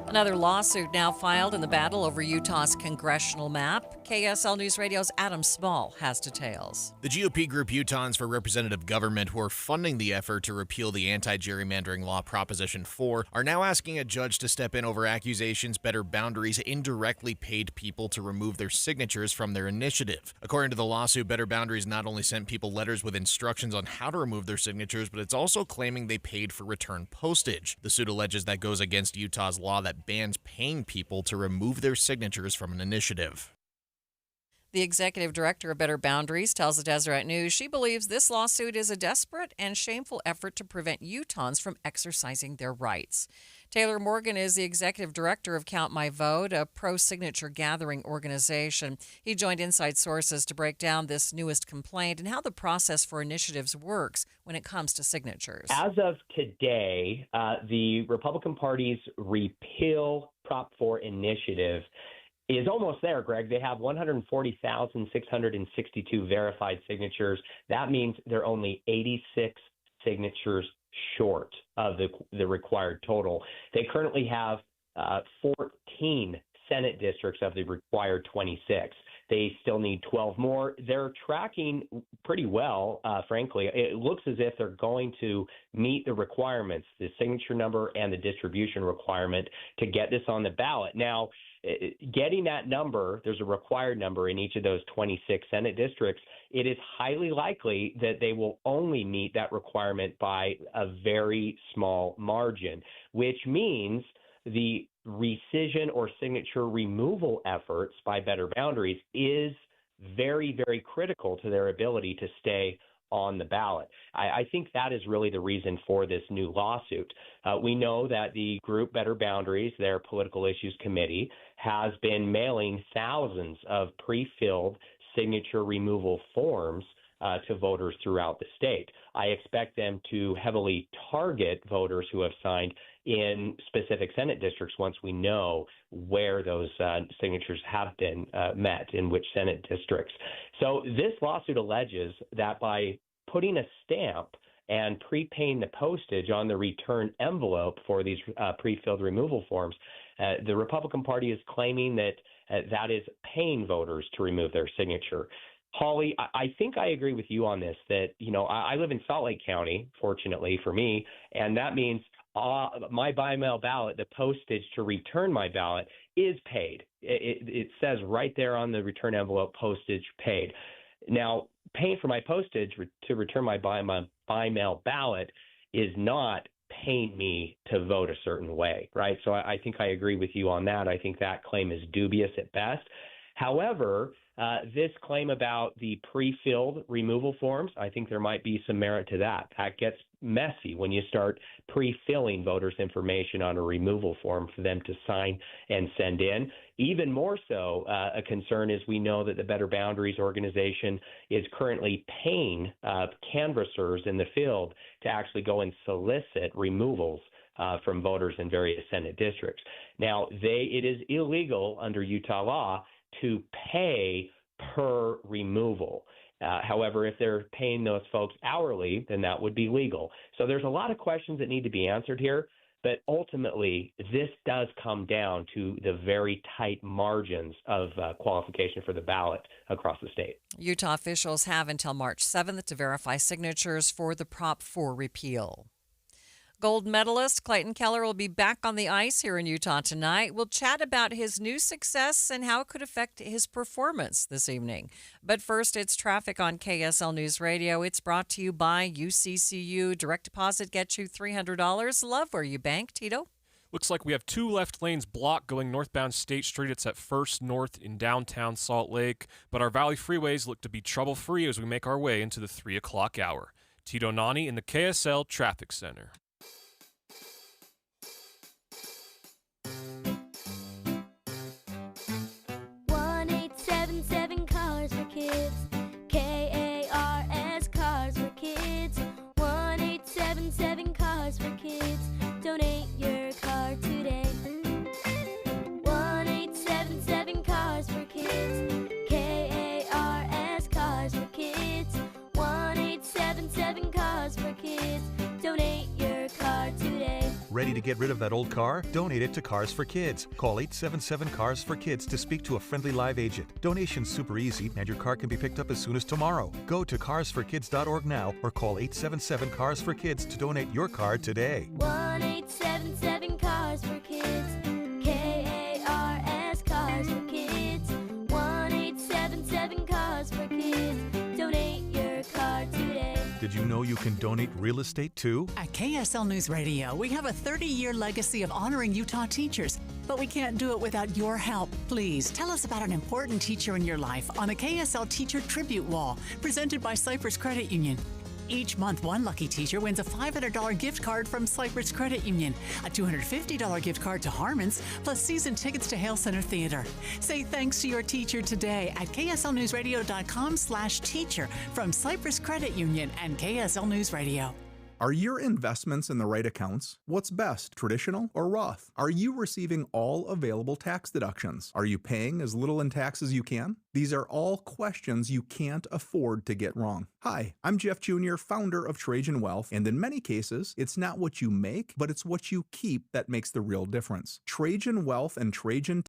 Another lawsuit now filed in the battle over Utah's congressional map. KSL News Radio's Adam Small has details. The GOP group Utahns for Representative Government, who are funding the effort to repeal the anti-gerrymandering law Proposition 4, are now asking a judge to step in over accusations Better Boundaries indirectly paid people to remove their signatures from their initiative. According to the lawsuit, Better Boundaries not only sent people letters with instructions on how to remove their signatures, but it's also claiming they paid for return postage. The suit alleges that goes against Utah's law that bans paying people to remove their signatures from an initiative. The executive director of Better Boundaries tells the Deseret News she believes this lawsuit is a desperate and shameful effort to prevent Utahns from exercising their rights. Taylor Morgan is the executive director of Count My Vote, a pro-signature gathering organization. He joined Inside Sources to break down this newest complaint and how the process for initiatives works when it comes to signatures. As of today, the Republican Party's repeal Prop 4 initiative is almost there, Greg. They have 140,662 verified signatures. That means they're only 86 signatures short of the required total. They currently have 14 Senate districts of the required 26. They still need 12 more. They're tracking pretty well, frankly. It looks as if they're going to meet the requirements, the signature number and the distribution requirement, to get this on the ballot. Now, getting that number, there's a required number in each of those 26 Senate districts. It is highly likely that they will only meet that requirement by a very small margin, which means the rescission or signature removal efforts by Better Boundaries is very, very critical to their ability to stay on the ballot. I think that is really the reason for this new lawsuit. We know that the group Better Boundaries, their political issues committee, has been mailing thousands of pre-filled signature removal forms to voters throughout the state. I expect them to heavily target voters who have signed in specific Senate districts once we know where those signatures have been met, in which Senate districts. So this lawsuit alleges that by putting a stamp and prepaying the postage on the return envelope for these pre-filled removal forms, the Republican Party is claiming that that is paying voters to remove their signature. Holly, I think I agree with you on this, that, I live in Salt Lake County, fortunately for me, and that means my by-mail ballot, the postage to return my ballot, is paid. It says right there on the return envelope, postage paid. Now, paying for my postage to return my by-mail ballot is not paying me to vote a certain way, right? So I think I agree with you on that. I think that claim is dubious at best. However, this claim about the pre-filled removal forms, I think there might be some merit to that. That gets messy when you start pre-filling voters' information on a removal form for them to sign and send in. Even more so, a concern is we know that the Better Boundaries organization is currently paying canvassers in the field to actually go and solicit removals from voters in various Senate districts. Now, it is illegal under Utah law to pay per removal. However, if they're paying those folks hourly, then that would be legal. So there's a lot of questions that need to be answered here, but ultimately this does come down to the very tight margins of qualification for the ballot across the state. Utah officials have until March 7th to verify signatures for the Prop 4 repeal. Gold medalist Clayton Keller will be back on the ice here in Utah tonight. We'll chat about his new success and how it could affect his performance this evening. But first, it's traffic on KSL News Radio. It's brought to you by UCCU. Direct deposit gets you $300. Love where you bank. Tito? Looks like we have two left lanes blocked going northbound State Street. It's at First North in downtown Salt Lake. But our Valley freeways look to be trouble-free as we make our way into the 3 o'clock hour. Tito Nani in the KSL Traffic Center. 1-877 Cars for Kids. KARS Cars for Kids. 1-877 Cars for Kids. Donate your car today. 1-877 Cars for Kids. KARS Cars for Kids. 1-877 Cars for Kids. Donate your car today. Ready to get rid of that old car? Donate it to Cars for Kids. Call 877 Cars for Kids to speak to a friendly live agent. Donation's super easy, and your car can be picked up as soon as tomorrow. Go to carsforkids.org now or call 877 Cars for Kids to donate your car today. 1-877 Cars for Kids. KARS Cars for Kids. 1-877 Cars for Kids. Donate your car today. Did you know you can donate real estate too? At KSL News Radio, we have a 30-year legacy of honoring Utah teachers, but we can't do it without your help. Please tell us about an important teacher in your life on the KSL Teacher Tribute Wall, presented by Cypress Credit Union. Each month, one lucky teacher wins a $500 gift card from Cypress Credit Union, a $250 gift card to Harmon's, plus season tickets to Hale Center Theater. Say thanks to your teacher today at kslnewsradio.com/teacher from Cypress Credit Union and KSL News Radio. Are your investments in the right accounts? What's best, traditional or Roth? Are you receiving all available tax deductions? Are you paying as little in tax as you can? These are all questions you can't afford to get wrong. Hi, I'm Jeff Jr., founder of Trajan Wealth, and in many cases, it's not what you make, but it's what you keep that makes the real difference. Trajan Wealth and Trajan